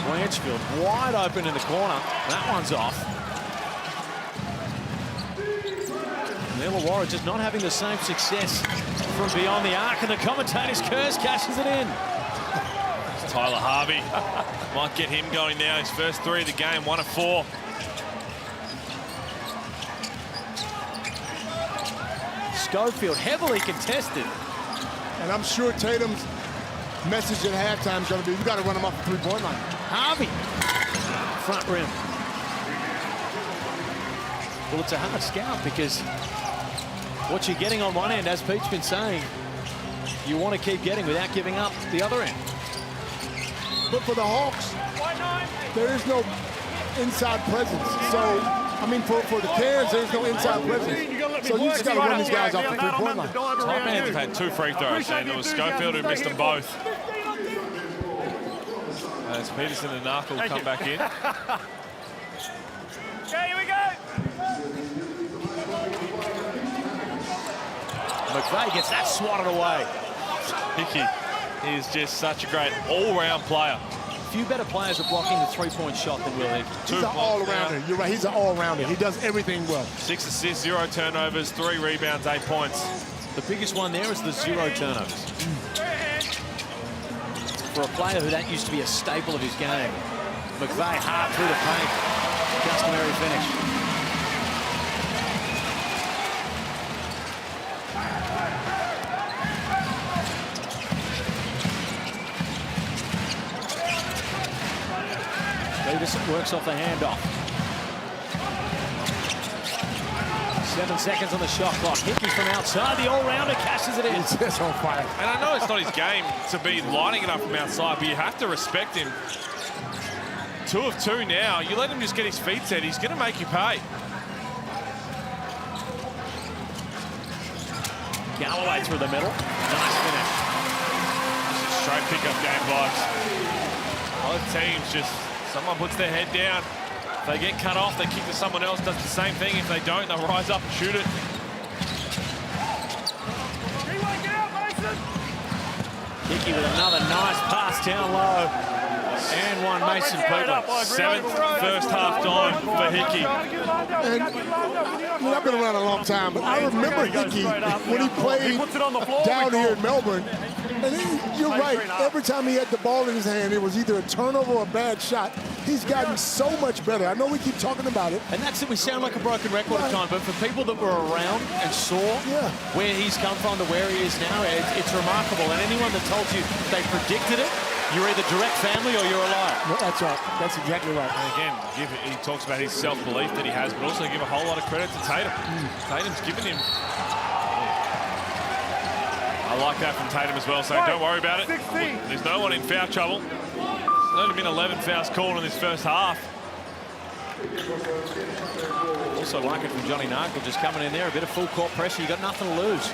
Blanchfield wide open in the corner. That one's off. Illawarra just not having the same success from beyond the arc, and the commentator's curse cashes it in. Tyler Harvey might get him going now. His first 3 of the game, 1 of 4. Schofield heavily contested. And I'm sure Tatum's message at halftime is going to be, you got to run him off the three-point line. Harvey, front rim. Well, it's a hard scout because what you're getting on one end, as Pete's been saying, you want to keep getting without giving up the other end. But for the Hawks, there is no inside presence. So, I mean, for the Cairns, there's no inside presence. So you just got to run these guys off the three-point line. Taipans have had 2 free throws, and it was Schofield who missed them both. As Peterson and Narkle come back in. Okay, here we go. McVeigh gets that swatted away. Hickey is just such a great all-round player. A few better players are blocking the three-point shot than Will Hickey. He's an all-rounder. You're right. He's an all-rounder. He does everything well. 6 assists, 0 turnovers, 3 rebounds, 8 points. The biggest one there is the 0 turnovers. For a player who that used to be a staple of his game. McVeigh hard through the paint. Customary finish. Davis works off the handoff. 7 seconds on the shot clock. Hickey from outside. The all-rounder cashes it in. He's just on fire. And I know it's not his game to be lining it up from outside, but you have to respect him. 2 of 2 now. You let him just get his feet set, he's going to make you pay. Galloway through the middle. Nice finish. Straight pickup game vibes. Both teams just, someone puts their head down. If they get cut off, they kick to someone else, does the same thing. If they don't, they'll rise up and shoot it. Hickey with another nice pass down low. And one Mason Peatland. 7th first half dime for Hickey. And, I've been around a long time, but I remember Hickey when he played down here in Melbourne. And you're right. Every time he had the ball in his hand, it was either a turnover or a bad shot. He's gotten so much better. I know we keep talking about it. And that's it. We sound like a broken record at times, but for people that were around and saw where he's come from to where he is now, it's remarkable. And anyone that told you they predicted it, you're either direct family or you're a liar. That's right. That's exactly right. And again, he talks about his self-belief that he has, but also give a whole lot of credit to Tatum. Tatum's given him. I like that from Tatum as well, so don't worry about it. 16. There's no one in foul trouble. There's only been 11 fouls called in this first half. Also like it from Johnny Narkle just coming in there, a bit of full court pressure. You got nothing to lose.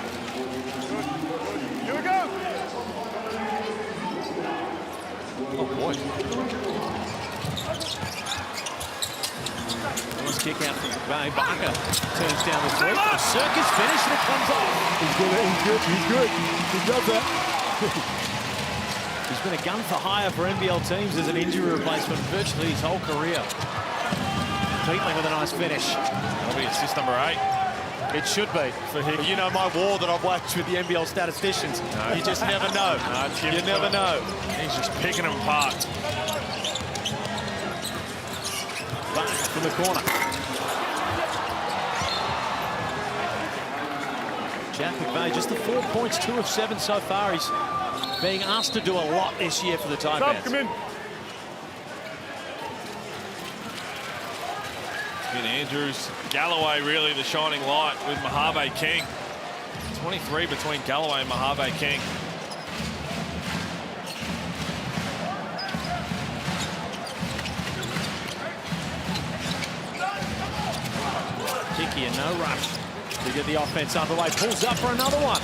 Here we go. Oh boy. Nice kick out from McVeigh. Barker turns down the three. A circus finish and it comes off. He's good. He's good. He's good. He does that. He's been a gun for hire for NBL teams as an injury replacement virtually his whole career. Peatland with a nice finish. That'll be assist number 8. It should be. For him. You know my war that I've waged with the NBL statisticians. No. You just never know. No, you never know. He's just picking them apart. Back from the corner. Jack McVeigh, just the 4 points, 2 of 7 so far. He's being asked to do a lot this year for the Taipans. Come in. Andrews, Galloway really the shining light with Mojave King. 23 between Galloway and Mojave King. Hickey in no rush to get the offense underway. Pulls up for another one.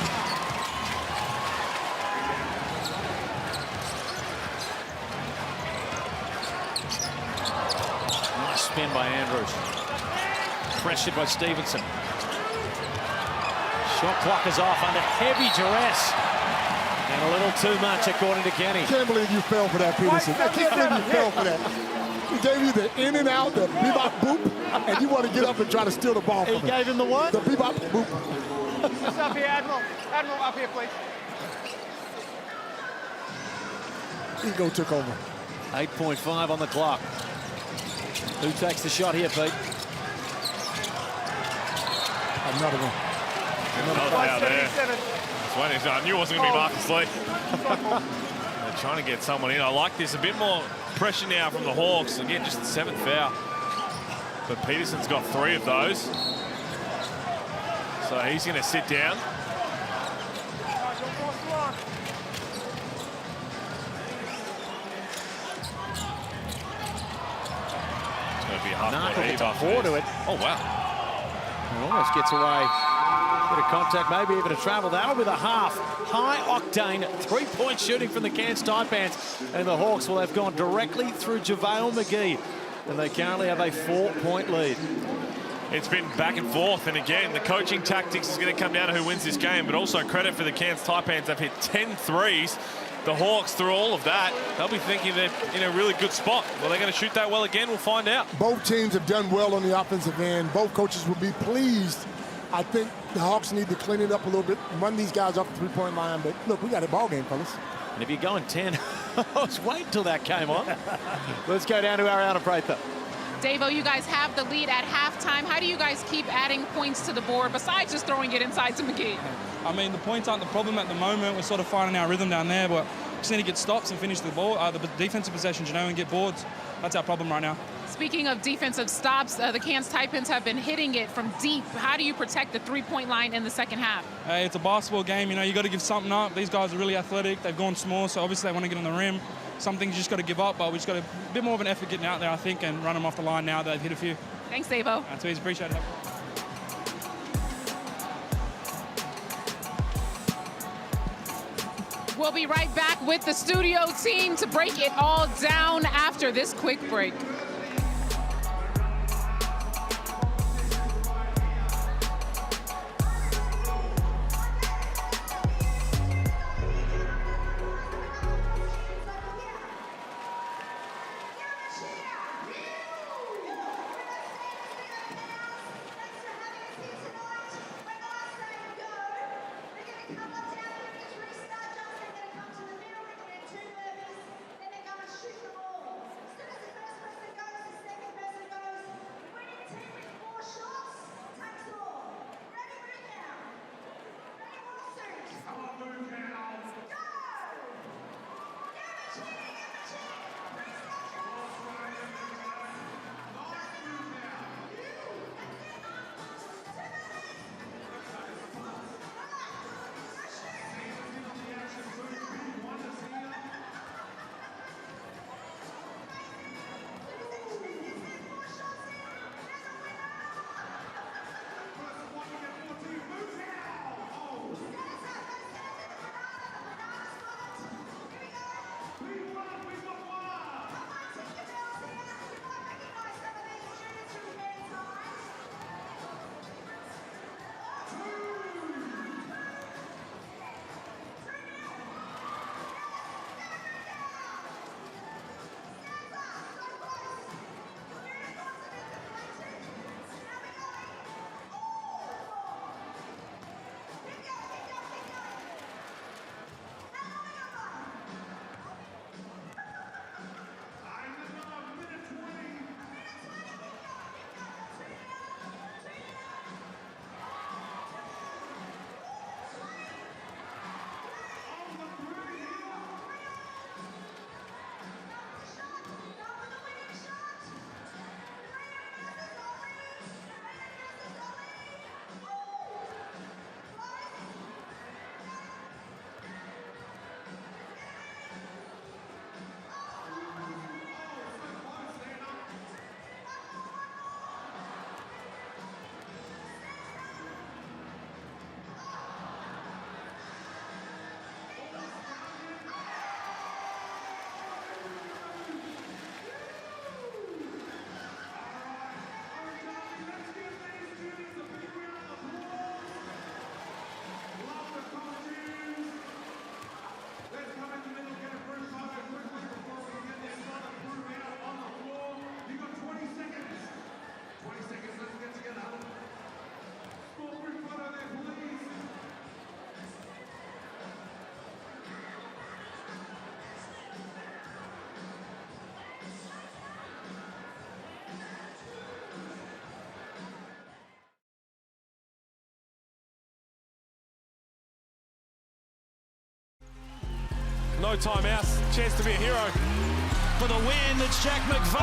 Nice spin by Andrews. Pressured by Stevenson. Shot clock is off under heavy duress. And a little too much, according to Kenny. I can't believe you fell for that, Peterson. I can't believe you fell for that. He gave you the in and out, the bebop boop, and you want to get up and try to steal the ball from him. He gave him the what? The bebop boop. What's up here, Admiral? Admiral, up here, please. Ego took over. 8.5 on the clock. Who takes the shot here, Pete? Another one. Another foul there. I knew it wasn't going to be Marcus Lee. They're trying to get someone in. I like this. A bit more pressure now from the Hawks. Again, just the 7th foul. But Peterson's got 3 of those. So he's going to sit down. It's going to be a half court heave after to it. Oh, wow. He almost gets away. Bit of contact, maybe even a travel. That'll be the half. High-octane three-point shooting from the Cairns Taipans. And the Hawks will have gone directly through JaVale McGee. And they currently have a 4-point lead. It's been back and forth, and again, the coaching tactics is going to come down to who wins this game, but also credit for the Cairns Taipans. They've hit 10 threes. The Hawks, through all of that, they'll be thinking they're in a really good spot. Well, they're going to shoot that well again. We'll find out. Both teams have done well on the offensive end. Both coaches will be pleased. I think the Hawks need to clean it up a little bit, run these guys off the three-point line. But look, we got a ball game, fellas. And if you're going 10, I was waiting till that came on. Let's go down to our outer Prather. Davo, you guys have the lead at halftime. How do you guys keep adding points to the board besides just throwing it inside to McGee? I mean, the points aren't the problem at the moment. We're sort of finding our rhythm down there, but we just need to get stops and finish the ball, the defensive possessions, you know, and get boards. That's our problem right now. Speaking of defensive stops, the Cairns Taipans have been hitting it from deep. How do you protect the three-point line in the second half? It's a basketball game, you know, you got to give something up. These guys are really athletic. They've gone small, so obviously they want to get on the rim. Some things you just got to give up, but we just got a bit more of an effort getting out there, I think, and run them off the line now that they've hit a few. Thanks, Davo. That's easy. Appreciate it. We'll be right back with the studio team to break it all down after this quick break. No timeouts, chance to be a hero. For the win, it's Jack McVay.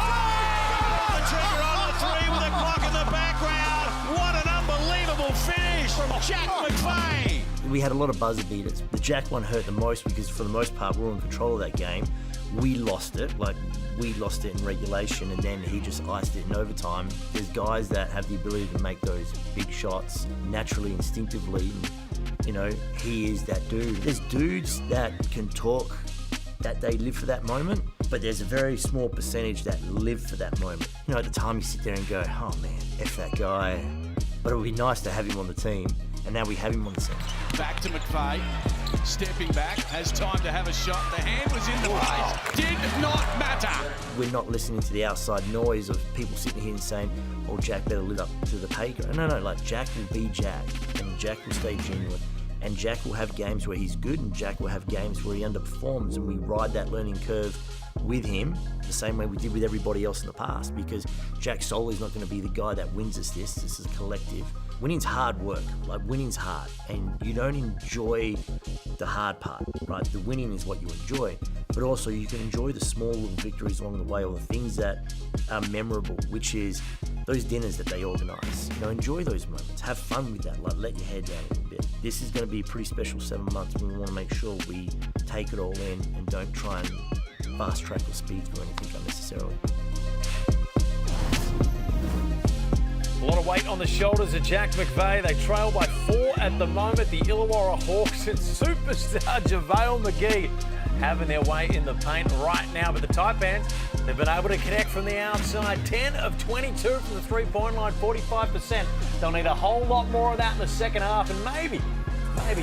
The trigger on the three with a clock in the background. What an unbelievable finish from Jack McVay. We had a lot of buzzer beaters. The Jack one hurt the most because for the most part we were in control of that game. We lost it, we lost it in regulation, and then he just iced it in overtime. There's guys that have the ability to make those big shots naturally, instinctively. You know, he is that dude. There's dudes that can talk that they live for that moment, but there's a very small percentage that live for that moment. You know, at the time you sit there and go, oh man, F that guy. But it would be nice to have him on the team, and now we have him on the team. Back to McVeigh, stepping back, has time to have a shot. The hand was in the face, did not matter. We're not listening to the outside noise of people sitting here and saying, oh, Jack better live up to the pay grade. No, like Jack will be Jack, and Jack will stay genuine. And Jack will have games where he's good, and Jack will have games where he underperforms, and we ride that learning curve with him the same way we did with everybody else in the past, because Jack solely is not going to be the guy that wins us this. This is collective. Winning's hard work. Like, winning's hard, and you don't enjoy the hard part, right? The winning is what you enjoy, but also you can enjoy the small little victories along the way, or the things that are memorable, which is those dinners that they organise. You know, enjoy those moments. Have fun with that. Like, let your head down a little bit. This is going to be a pretty special 7 months. We want to make sure we take it all in and don't try and fast track or speed through anything unnecessarily. A lot of weight on the shoulders of Jack McVeigh. They trail by 4 at the moment. The Illawarra Hawks and superstar JaVale McGee having their way in the paint right now. But the Taipans, they've been able to connect from the outside. 10 of 22 from the three-point line, 45%. They'll need a whole lot more of that in the second half, and maybe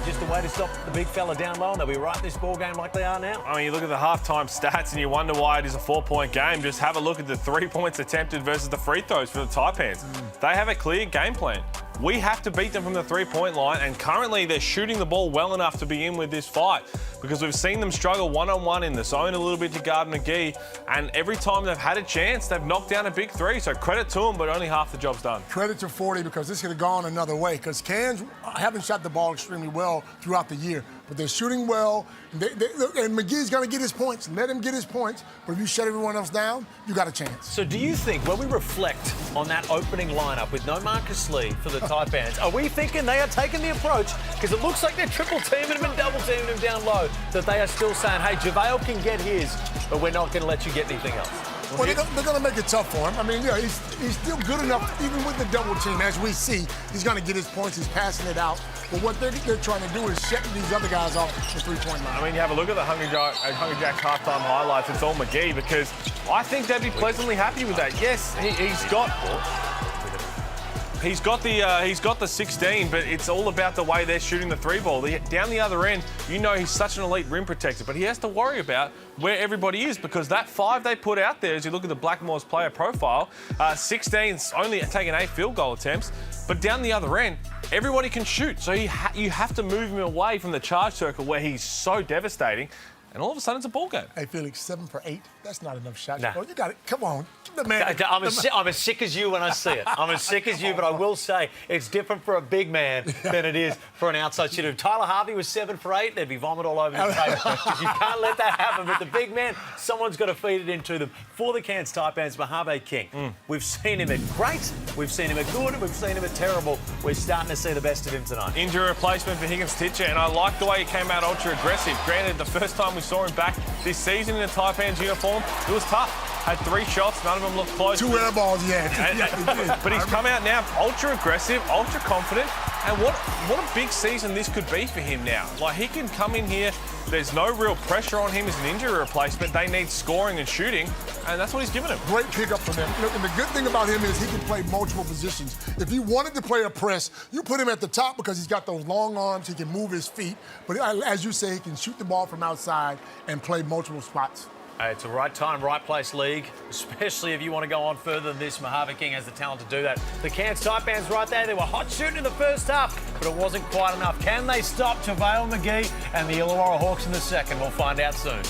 just a way to stop the big fella down low, and they'll be right in this ball game like they are now. I mean, you look at the halftime stats and you wonder why it is a 4-point game. Just have a look at the 3 points attempted versus the free throws for the Taipans. They have a clear game plan. We have to beat them from the 3-point line, and currently they're shooting the ball well enough to be in with this fight, because we've seen them struggle one-on-one in the zone a little bit to guard McGee, and every time they've had a chance, they've knocked down a big three. So credit to them, but only half the job's done. Credit to 40, because this could have gone another way, because Cairns haven't shot the ball extremely well throughout the year, but they're shooting well, and McGee's going to get his points. Let him get his points, but if you shut everyone else down, you got a chance. So do you think, when we reflect on that opening lineup with no Marcus Lee for the Taipans, are we thinking they are taking the approach, because it looks like they're triple teaming him and double teaming him down low, that they are still saying, hey, JaVale can get his, but we're not going to let you get anything else? Well, they're going to make it tough for him. I mean, yeah, he's still good enough, even with the double team. As we see, he's going to get his points. He's passing it out. But what they're trying to do is shut these other guys off the three-point line. I mean, you have a look at the Hungry Jacks halftime highlights. It's all McGee, because I think they'd be pleasantly happy with that. Yes, he's got the 16, but it's all about the way they're shooting the three ball. Down the other end, you know he's such an elite rim protector, but he has to worry about where everybody is, because that 5 they put out there, as you look at the Blackmore's player profile, 16's only taken 8 field goal attempts, but down the other end, everybody can shoot. So you have to move him away from the charge circle where he's so devastating, and all of a sudden it's a ball game. Hey, Felix, 7 for 8. That's not enough shots. Nah. Oh, you got it. Come on. The man. I'm as sick as you when I see it. I'm as sick as you, but I will say it's different for a big man than it is for an outside shooter. If Tyler Harvey was 7 for 8, there'd be vomit all over the table. You can't let that happen. But the big man, someone's got to feed it into them. For the Cairns Taipans, Mojave King. We've seen him at great, we've seen him at good, and we've seen him at terrible. We're starting to see the best of him tonight. Injury replacement for Higgins-Titcher, and I like the way he came out ultra-aggressive. Granted, the first time we saw him back this season in a Taipans uniform, it was tough. Had 3 shots, none of them looked close. 2 air balls, yeah. But he's come out now, ultra-aggressive, ultra-confident, and what a big season this could be for him now. Like, he can come in here, there's no real pressure on him as an injury replacement. They need scoring and shooting, and that's what he's given him. Great pickup for them. Look, and the good thing about him is he can play multiple positions. If he wanted to play a press, you put him at the top because he's got those long arms, he can move his feet. But as you say, he can shoot the ball from outside and play multiple spots. It's a right time, right place league, especially if you want to go on further than this. Mojave King has the talent to do that. The Cairns Taipans right there, they were hot shooting in the first half, but it wasn't quite enough. Can they stop JaVale McGee and the Illawarra Hawks in the second? We'll find out soon.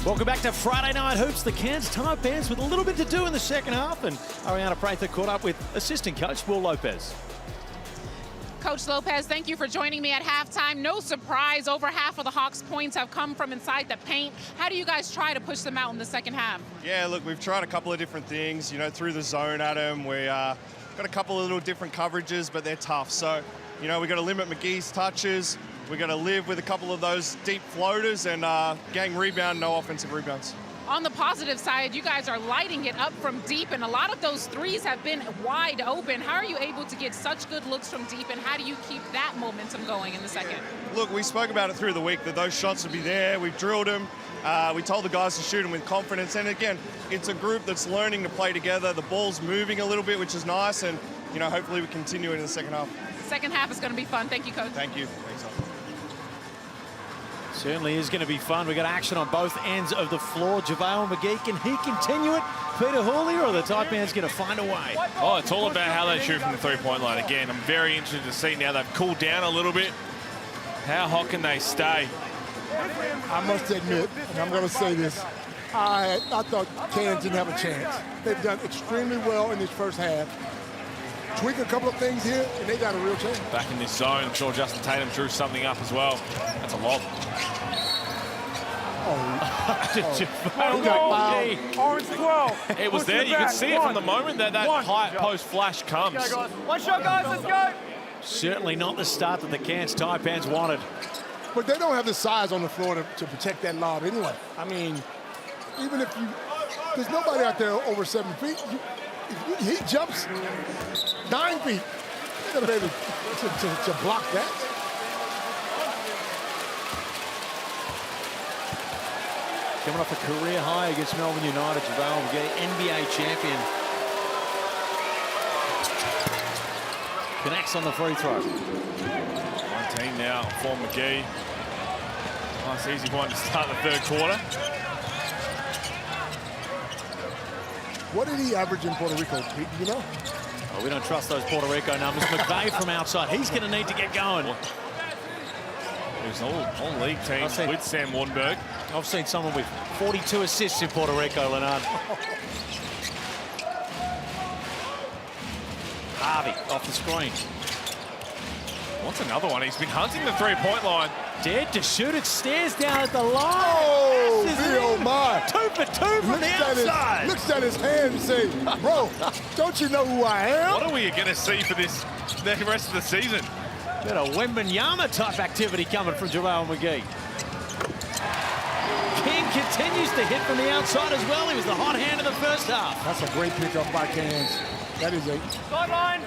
Welcome back to Friday Night Hoops. The Cairns Taipans with a little bit to do in the second half, and Ariana Prather caught up with assistant coach Will Lopez. Coach Lopez, thank you for joining me at halftime. No surprise, over half of the Hawks' points have come from inside the paint. How do you guys try to push them out in the second half? Yeah, look, we've tried a couple of different things, through the zone, Adam. We got a couple of little different coverages, but they're tough. So, we got to limit McGee's touches. We got to live with a couple of those deep floaters and gang rebound, no offensive rebounds. On the positive side, you guys are lighting it up from deep, and a lot of those threes have been wide open. How are you able to get such good looks from deep, and how do you keep that momentum going in the second? Look, we spoke about it through the week, that those shots would be there. We've drilled them. We told the guys to shoot them with confidence. And again, it's a group that's learning to play together. The ball's moving a little bit, which is nice. And, hopefully we continue in the second half. Second half is going to be fun. Thank you, Coach. Thank you. Thanks, Certainly is going to be fun. We got action on both ends of the floor. JaVale McGee, can he continue it? Peter Hawley, or are the Taipans going to find a way? Oh, it's all about how they shoot from the three-point line. Again, I'm very interested to see now they've cooled down a little bit. How hot can they stay? I must admit, and I'm going to say this, I thought Cairns didn't have a chance. They've done extremely well in this first half. Tweak a couple of things here, and they got a real chance. Back in this zone, I'm sure Justin Tatum drew something up as well. That's a lob. Orange 12. It was there. You could see it from the moment that high post flash comes. One shot, guys. Let's go. Certainly not the start that the Cairns Taipans wanted. But they don't have the size on the floor to protect that lob anyway. I mean, even if there's nobody out there over 7 feet. He jumps 9 feet. You gotta be able to block that. Coming off a career high against Melbourne United, JaVale McGee, NBA champion. Connects on the free throw. 19 now for McGee. Nice easy one to start the third quarter. What did he average in Puerto Rico, Pete? Do you know? Oh, we don't trust those Puerto Rico numbers. McVeigh from outside. He's going to need to get going. There's all league teams with Sam Wardenberg. I've seen someone with 42 assists in Puerto Rico, Leonard. Harvey off the screen. Wants another one. He's been hunting the three-point line. Dared to shoot it, stares down at the line. Oh, my. 2 for 2 from the outside. Looks at his hand and say, bro, don't you know who I am? What are we going to see for the rest of the season? Got a Wembanyama type activity coming from JaVale McGee. King continues to hit from the outside as well. He was the hot hand in the first half. That's a great pickup by Cairns. That is a... Sideline.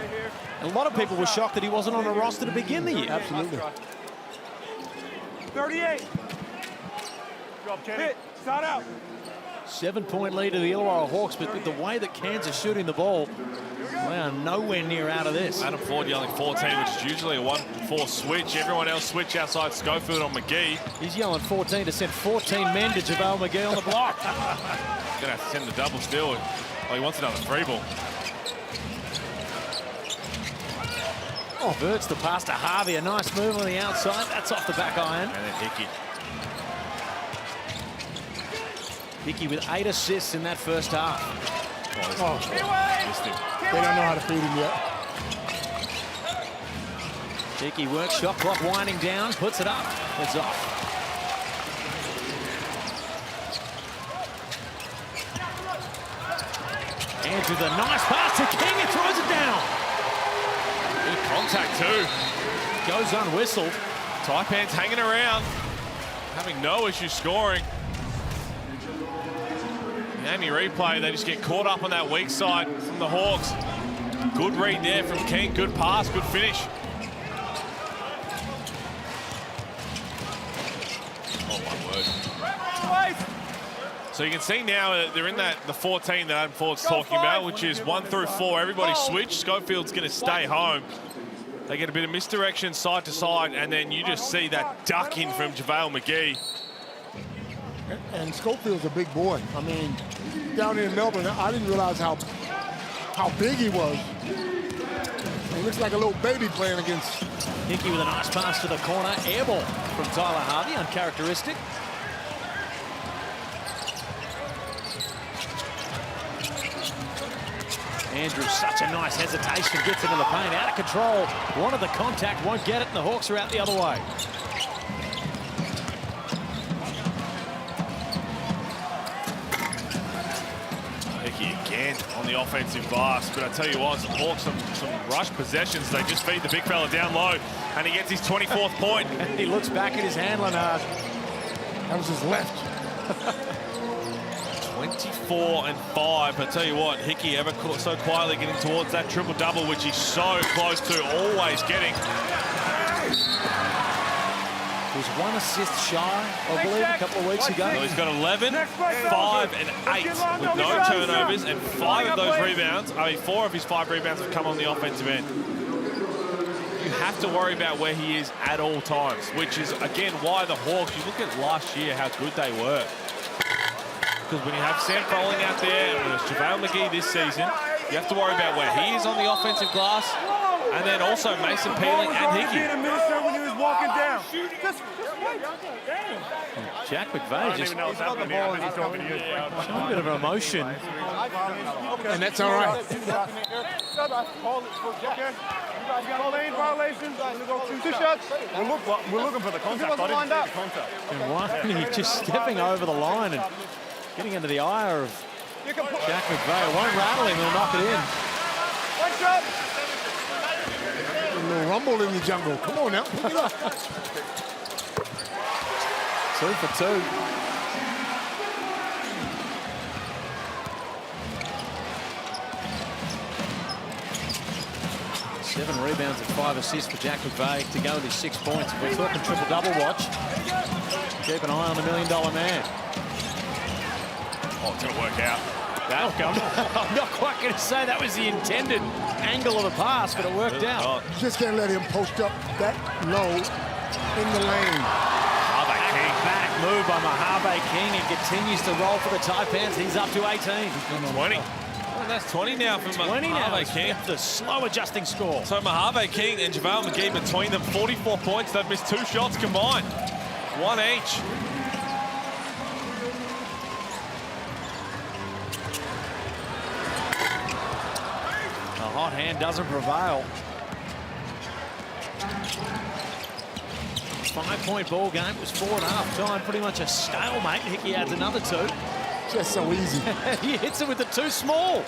A lot of people were shocked that he wasn't on the roster to begin the year. Absolutely. 38. Drop, Kenny. Hit. Start out. 7-point lead to the Illawarra Hawks, but with the way that Cairns are shooting the ball, they are nowhere near out of this. Adam Ford yelling 14, which is usually a 1-4 switch. Everyone else switch outside Schofield on McGee. He's yelling 14 to send 14 men to JaVale McGee on the block. Gonna have to send the double still. Oh, he wants another free ball. Oh, Verts the pass to Harvey. A nice move on the outside. That's off the back iron. And then Hickey. Hickey with 8 assists in that first half. Oh, they don't know how to feed him yet. Hickey works, shot clock winding down, puts it up. It's off. Andrew, the nice pass to King and throws it down. Good contact too. Goes unwhistled. Taipans hanging around, having no issue scoring. Amy replay, they just get caught up on that weak side from the Hawks. Good read there from King, good pass, good finish. Oh my word. So you can see now that they're in the 14 that Adam Ford's talking about, which is 1 through 4. Everybody switch. Schofield's going to stay home. They get a bit of misdirection side to side, and then you just see that ducking from JaVale McGee. And Schofield's a big boy. I mean, down here in Melbourne, I didn't realize how big he was. He looks like a little baby playing against. Hickey with a nice pass to the corner. Air ball from Tyler Harvey, uncharacteristic. Andrew, such a nice hesitation, gets into the paint, out of control. Wanted the contact, won't get it, and the Hawks are out the other way. Hickey again on the offensive glass, but I tell you what, some Hawks, some rush possessions. They just feed the big fella down low, and he gets his 24th point. He looks back at his hand, Leonard. That was his left. 24 and 5. I tell you what, Hickey ever so quietly getting towards that triple-double, which he's so close to always getting. He was 1 assist shy, I believe, a couple of weeks ago. So he's got 11, 5 and 8 with no turnovers, and 5 of those rebounds, 4 of his 5 rebounds have come on the offensive end. You have to worry about where he is at all times, which is, again, why the Hawks, you look at last year, how good they were. Because when you have Sam Froling out there, and it's JaVale McGee this season, you have to worry about where he is on the offensive glass, and then also Mason Peeling and Hickey. When he was walking down. Jack McVeigh just showing a bit of emotion. And that's all right. Lane violations. Two shots. We're looking for the contact. And Wiley just stepping over the line and getting into the eye of Jack McVeigh. Won't rattle him, he'll knock it in. One shot. A little rumble in the jungle. Come on now. Pick it up. 2 for 2. Seven rebounds and 5 assists for Jack McVeigh to go with his 6 points. If we're talking triple-double watch, keep an eye on the $1 million man. Oh, it's going to work out. That'll come. I'm not quite going to say that was the intended angle of the pass, but it worked out. Just can't let him post up that low in the lane. Back move by Mojave King, and continues to roll for the Taipans. He's up to 18. 20. Well, that's 20 now from 20 now. Mojave King. The slow adjusting score. So Mojave King and JaVale McGee between them, 44 points. They've missed 2 shots combined. 1 each. The hot hand doesn't prevail. 5-point ball game. It was 4 at half time. Pretty much a stalemate. Hickey adds another 2. Just so easy. He hits it with the too small.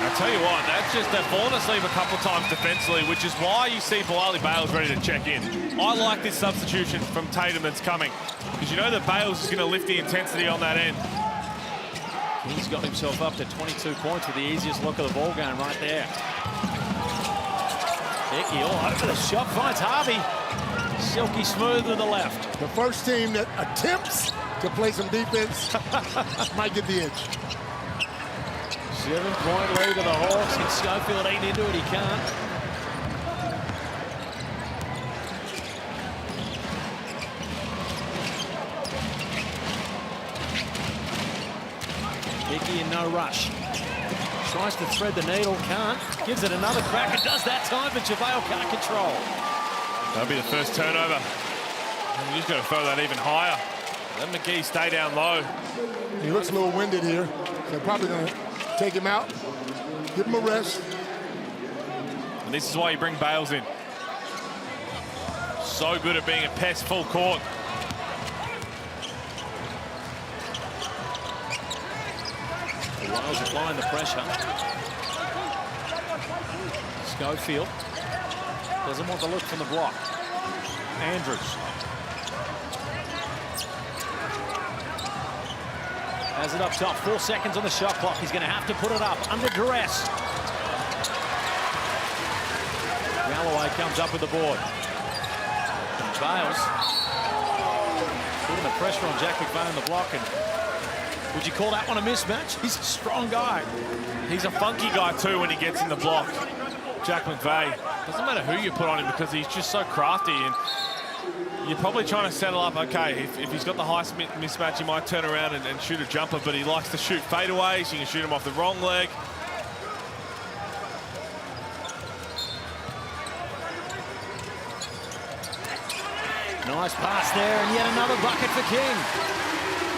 I'll tell you what, that's just, they've fallen asleep a couple of times defensively, which is why you see Bilali Bales ready to check in. I like this substitution from Tatum that's coming, because you know that Bales is going to lift the intensity on that end. He's got himself up to 22 points with the easiest look of the ball game right there. Hickey all over the shot, finds Harvey. Silky smooth to the left. The first team that attempts to play some defense might get the edge. 7-point lead to the Hawks. And Schofield ain't into it, he can't. Hickey in no rush. Tries to thread the needle, can't. Gives it another crack and does that time, but JaVale can't control. That'll be the first turnover. And you just got to throw that even higher. Let McGee stay down low. He looks a little winded here. They're probably going to take him out, give him a rest. And this is why you bring Bales in. So good at being a pest full court. The Wales applying the pressure. Schofield doesn't want the look from the block. Andrews. Has it up top, 4 seconds on the shot clock. He's going to have to put it up under duress. Galloway comes up with the board. And Bales putting the pressure on Jack McVay on the block. And would you call that one a mismatch? He's a strong guy. He's a funky guy too when he gets in the block. Jack McVay. Doesn't matter who you put on him because he's just so crafty. And you're probably trying to settle up, okay, if he's got the high mismatch, he might turn around and shoot a jumper, but he likes to shoot fadeaways. You can shoot him off the wrong leg. Nice pass there, and yet another bucket for King.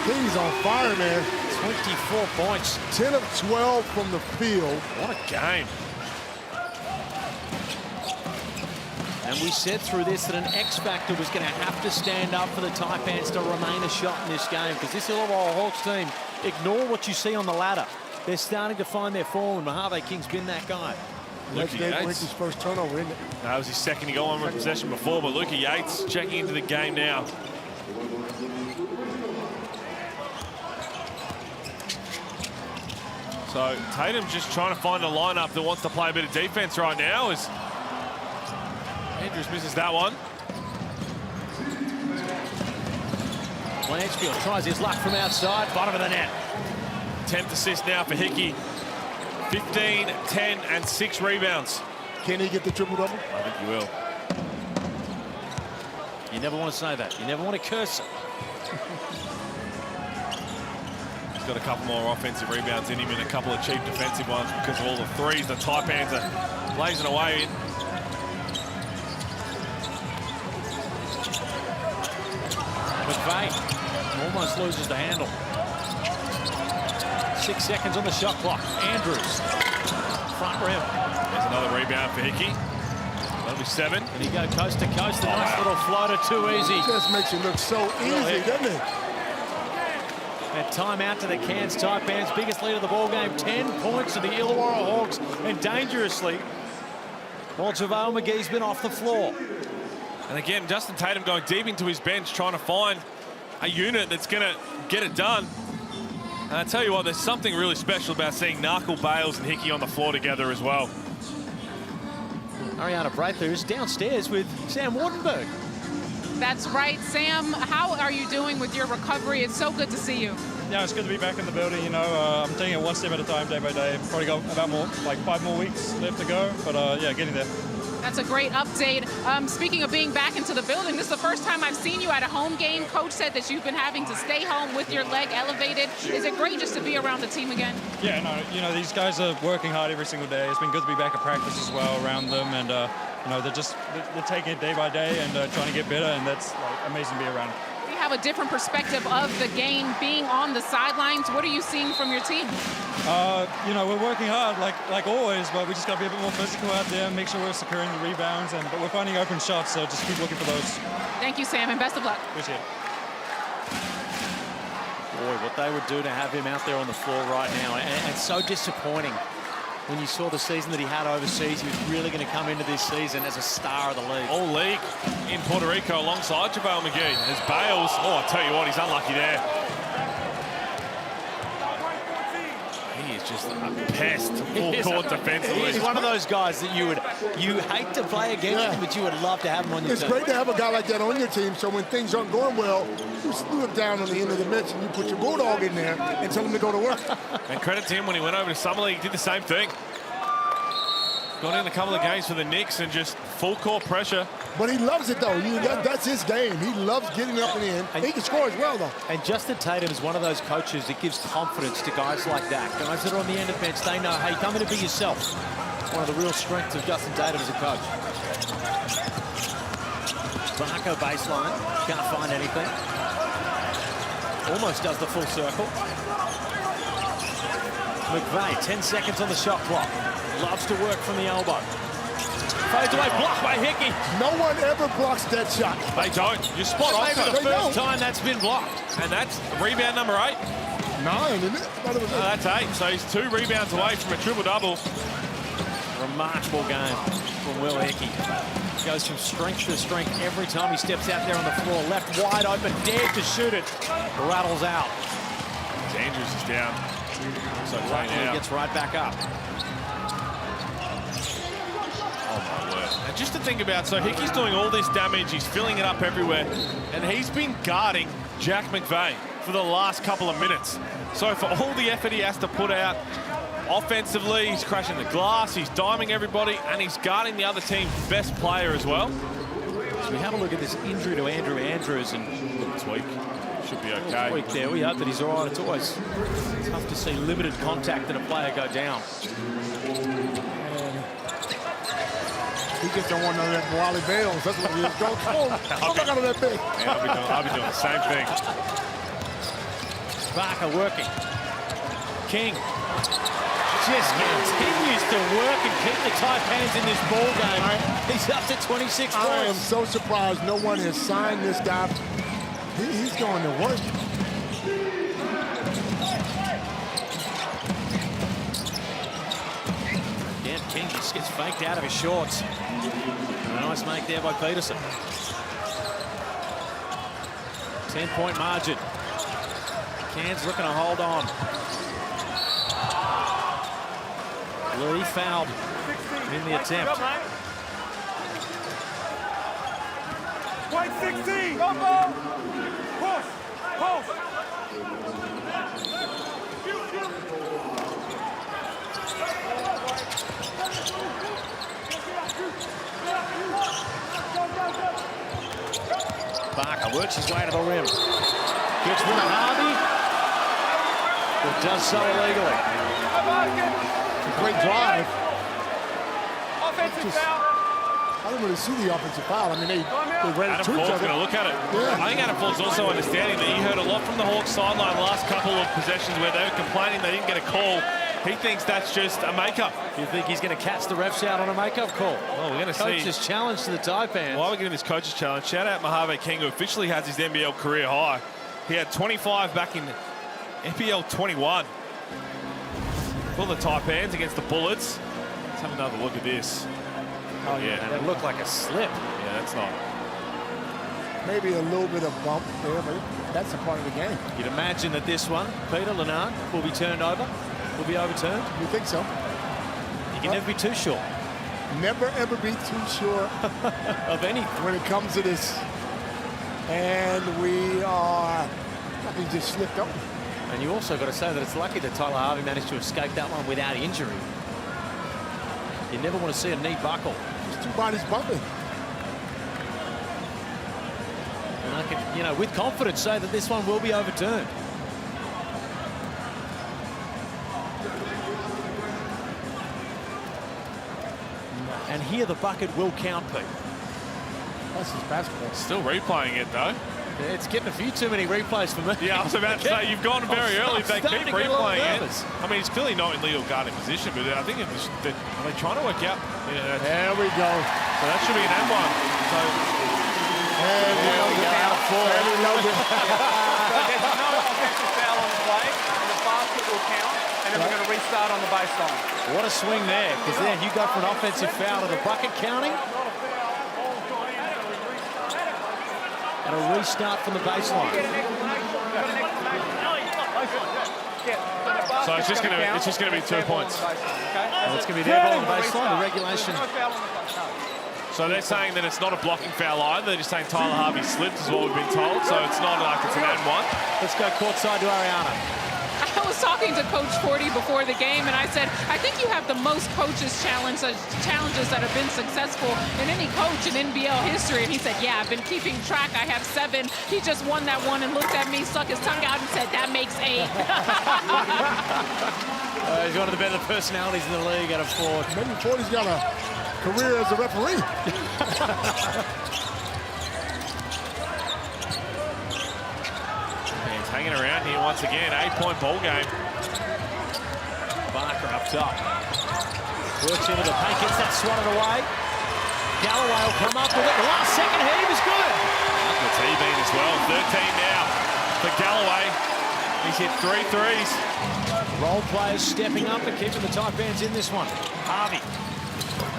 King's on fire, man. 24 points. 10 of 12 from the field. What a game. And we said through this that an X factor was going to have to stand up for the Taipans to remain a shot in this game, because this Illawarra Hawks team, ignore what you see on the ladder. They're starting to find their form, and Mojave King's been that guy. That's Dave Wink's first turnover, isn't it? That was his second. He got one possession before, but Luka Yates checking into the game now. So Tatum just trying to find a lineup that wants to play a bit of defense right now as Andrews misses that one. Blanchfield tries his luck from outside, bottom of the net. 10th assist now for Hickey. 15, 10, and 6 rebounds. Can he get the triple-double? I think he will. You never want to say that. You never want to curse it. He's got a couple more offensive rebounds in him and a couple of cheap defensive ones because of all the threes the Taipans are blazing away in. McVay almost loses the handle. 6 seconds on the shot clock. Andrews, front rim. There's another rebound for Hickey. That'll be 7. And he go coast to coast. A nice little floater, too easy. It just makes it look so easy, doesn't it? And timeout to the Cairns Taipans. Biggest lead of the ball game. 10 points to the Illawarra Hawks. And dangerously, while JaVale McGee's been off the floor. And again, Justin Tatum going deep into his bench, trying to find a unit that's going to get it done. And I tell you what, there's something really special about seeing Narkle, Bales, and Hickey on the floor together as well. Ariana Braither is downstairs with Sam Wardenberg. That's right, Sam. How are you doing with your recovery? It's so good to see you. Yeah, it's good to be back in the building. You know, I'm taking it one step at a time, day by day. Probably got about like 5 more weeks left to go, but yeah, getting there. That's a great update. Speaking of being back into the building, this is the first time I've seen you at a home game. Coach said that you've been having to stay home with your leg elevated. Is it great just to be around the team again? Yeah, no, you know, these guys are working hard every single day. It's been good to be back at practice as well around them, and you know, they're taking it day by day and trying to get better, and that's like, amazing to be around. We have a different perspective of the game being on the sidelines. What are you seeing from your team? You know, we're working hard like always, but we just got to be a bit more physical out there, make sure we're securing the rebounds, but we're finding open shots, so just keep looking for those. Thank you, Sam, and best of luck. Appreciate it. Boy, what they would do to have him out there on the floor right now, and so disappointing. When you saw the season that he had overseas, he was really going to come into this season as a star of the league. All league in Puerto Rico alongside JaVale McGee. As Bales, oh, I tell you what, he's unlucky there. He is just a pest full court defensively. He's one of those guys that you hate to play against him, but you would love to have him on your team. It's great to have a guy like that on your team, so when things aren't going well, you look down on the end of the bench and you put your bulldog in there and tell him to go to work. And credit to him, when he went over to Summer League, he did the same thing. Got in a couple of games for the Knicks and just full court pressure. But he loves it, though. That's his game. He loves getting up and in. And he can score as well, though. And Justin Tatum is one of those coaches that gives confidence to guys like that. Guys that are on the end of the bench, they know, hey, come in and be yourself. One of the real strengths of Justin Tatum as a coach. Barco baseline, can't find anything. Almost does the full circle. McVeigh, 10 seconds on the shot clock. Loves to work from the elbow. Fades away, blocked by Hickey. No one ever blocks that shot. They don't. You're spot on. Maybe the first time that's been blocked. And that's rebound number 8. 9, isn't it? That's 8. So he's 2 rebounds away from a triple-double. Remarkable game from Will Hickey. Goes from strength to strength every time he steps out there on the floor. Left wide open, dared to shoot it. Rattles out. Andrews is down. So He gets right back up. Oh, my word. And just to think about, so Hickey's doing all this damage, he's filling it up everywhere, and he's been guarding Jack McVeigh for the last couple of minutes. So for all the effort he has to put out offensively, he's crashing the glass, he's diming everybody, and he's guarding the other team's best player as well. So we have a look at this injury to Andrew Andrews, and this week should be okay. Week there, we hope that he's all right. It's always tough to see limited contact and a player go down. He just don't want none of that Wally Bales. That's what he is. Go back out of that big. Yeah, I'll be doing the same thing. Barker working. King just continues to work and keep the Taipans in this ball game. He's up to 26 points. I am so surprised no one has signed this guy. He's going to work. Again, King just gets faked out of his shorts. A nice make there by Peterson. 10-point margin. Cairns looking to hold on. Lee fouled in the attempt. White 16. Go, go. Push. Push. Barker works his way to the rim. Gets rid of Harvey, but does so illegally. Great drive. Offensive foul. I didn't really see the offensive foul. I mean, they ran Adam to each Ford's other. going to look at it. Yeah. I think Adam Ford's also understanding that he heard a lot from the Hawks sideline last couple of possessions where they were complaining they didn't get a call. He thinks that's just a makeup. You think he's going to catch the refs out on a makeup call? Well, we're going to see. Coach's challenge to the Taipans. While we're getting this coach's challenge, shout out Mojave King, who officially has his NBL career high. He had 25 back in NBL 21 for the Taipans against the Bullets. Let's have another look at this. Oh, yeah. And it looked like a slip. Yeah, that's not. Maybe a little bit of bump there, but that's a part of the game. You'd imagine that this one, Peter Lennard, will be turned over, will be overturned. You think so? You can never be too sure. Never, ever be too sure of anything when it comes to this. And we are, he just slipped up. And you also got to say that it's lucky that Tyler Harvey managed to escape that one without injury. You never want to see a knee buckle. Just two bodies bumping. And I can, you know, with confidence say that this one will be overturned. And here the bucket will count, Pete. That's his basketball. Still replaying it, though. Yeah, it's getting a few too many replays for me. Yeah, I was about to say, you've gone very early if they keep replaying it. I mean, he's clearly not in legal guarding position, but I think are they trying to work out? Yeah, there we go. So that should be an M1. So there we go. There's no offensive foul on the play, and the basket will count, and then we're going to restart on the baseline. What a swing there, because there you go for an offensive foul to the bucket counting. And a restart from the baseline. So it's just going to be 2 points. Well, it's going to be their ball on the baseline, the regulation. So they're saying that it's not a blocking foul either. They're just saying Tyler Harvey slipped is what we've been told. So it's not like it's an and one. Let's go courtside to Ariana. I was talking to Coach Forty before the game, and I said, I think you have the most coaches challenges that have been successful in any coach in NBL history. And he said, yeah, I've been keeping track. I have 7. He just won that one and looked at me, stuck his tongue out and said, that makes 8. He's one of the better personalities in the league out of Ford. Maybe Forty's got a career as a referee. He's hanging around here once again. 8-point ball game. Barker up top. Works into the paint, gets that swatted away. Galloway will come up with it. The last second heave is good. The T-beam as well. 13 now for Galloway. He's hit 3 threes. Role players stepping up and keeping the Taipans in this one. Harvey.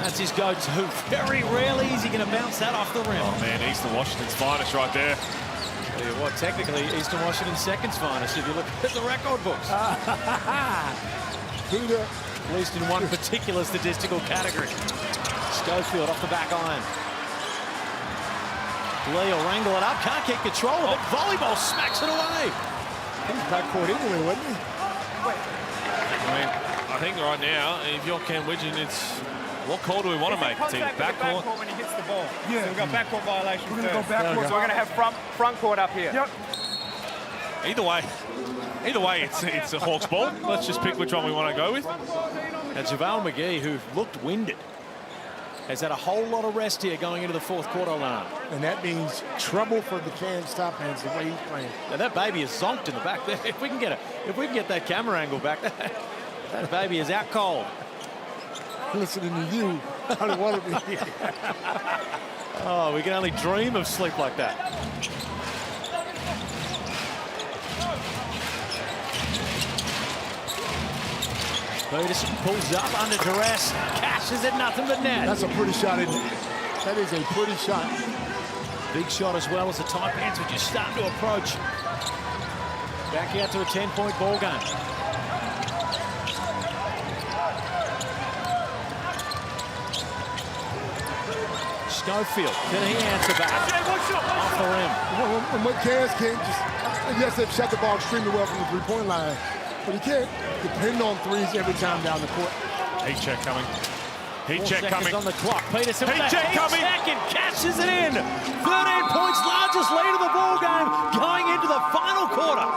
That's his go-to. Very rarely is he going to bounce that off the rim. Oh, man, Eastern Washington's finest right there. Tell you what, technically, Eastern Washington's second's finest if you look at the record books. At least in one particular statistical category. Schofield off the back iron. Lee will wrangle it up, can't get control of it. Volleyball smacks it away. He was backcourt anyway, wasn't he? I mean, I think right now, if you're Ken Widgeon, it's what call do we want to make? It's either backcourt. When he hits the ball. Yeah. So we've got backcourt violation. We're going to go backcourt. So we're going to have front court up here. Yep. Either way, it's a Hawks ball. Let's just pick which one we want to go with. And JaVale McGee, who looked winded, has had a whole lot of rest here going into the fourth quarter line. And that means trouble for the Cairns Taipans the way he's playing. Now that baby is zonked in the back there. If we can get that camera angle back, that baby is out cold. Listening to you, I don't want to be here. Oh, we can only dream of sleep like that. Peterson pulls up under duress, cashes it, nothing but net. That's a pretty shot, isn't it? That is a pretty shot. Big shot as well as the Taipans are just starting to approach. Back out to a 10-point ball game. Schofield, can he answer back? Off the rim. When Cairns can't just, yes, they've shot the ball extremely well from the three-point line, but he can't depend on threes every time down the court. Heat check coming. Heat 4 check seconds coming. on the clock. Peterson with Heat a check coming. and cashes it in. 13 points, largest lead of the ball game going into the final quarter.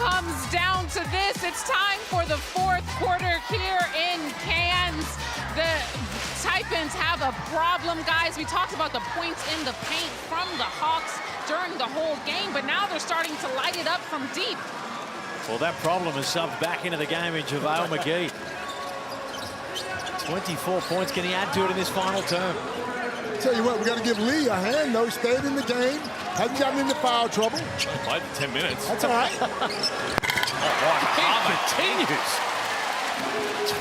comes down to this. It's time for the fourth quarter here in Cairns. The Taipans have a problem, guys. We talked about the points in the paint from the Hawks during the whole game, but now they're starting to light it up from deep. Well, that problem is subbed back into the game in JaVale McGee. 24 points. Can he add to it in this final term? Tell you what, we got to give Lee a hand, though. He stayed in the game. Hasn't gotten into foul trouble. Played for 10 minutes. That's all right. Mojave continues.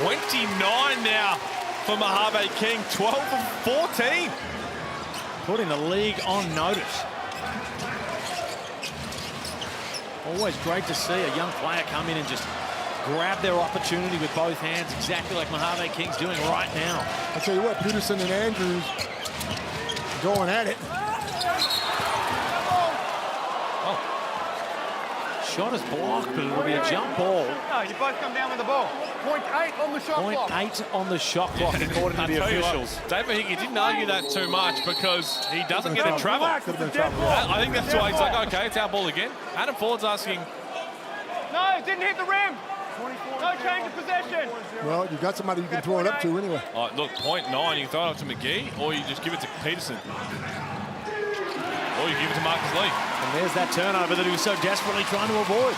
29 now for Mojave King. 12 of 14. Putting the league on notice. Always great to see a young player come in and just grab their opportunity with both hands, exactly like Mojave King's doing right now. I tell you what, Peterson and Andrews going at it. Oh. Shot is blocked, but it'll be a jump ball. No, you both come down with the ball. 0.8 on the shot clock. 0.8 on the shot clock, according to the officials. David Hickey didn't argue that too much because he doesn't get in trouble. I think that's why he's like, okay, it's our ball again. Adam Ford's asking. No, it didn't hit the rim. No change of possession. Well, you've got somebody you can throw it up to anyway. Oh, look, 0.9, you can throw it up to McGee, or you just give it to Peterson. Or you give it to Marcus Lee. And there's that turnover that he was so desperately trying to avoid.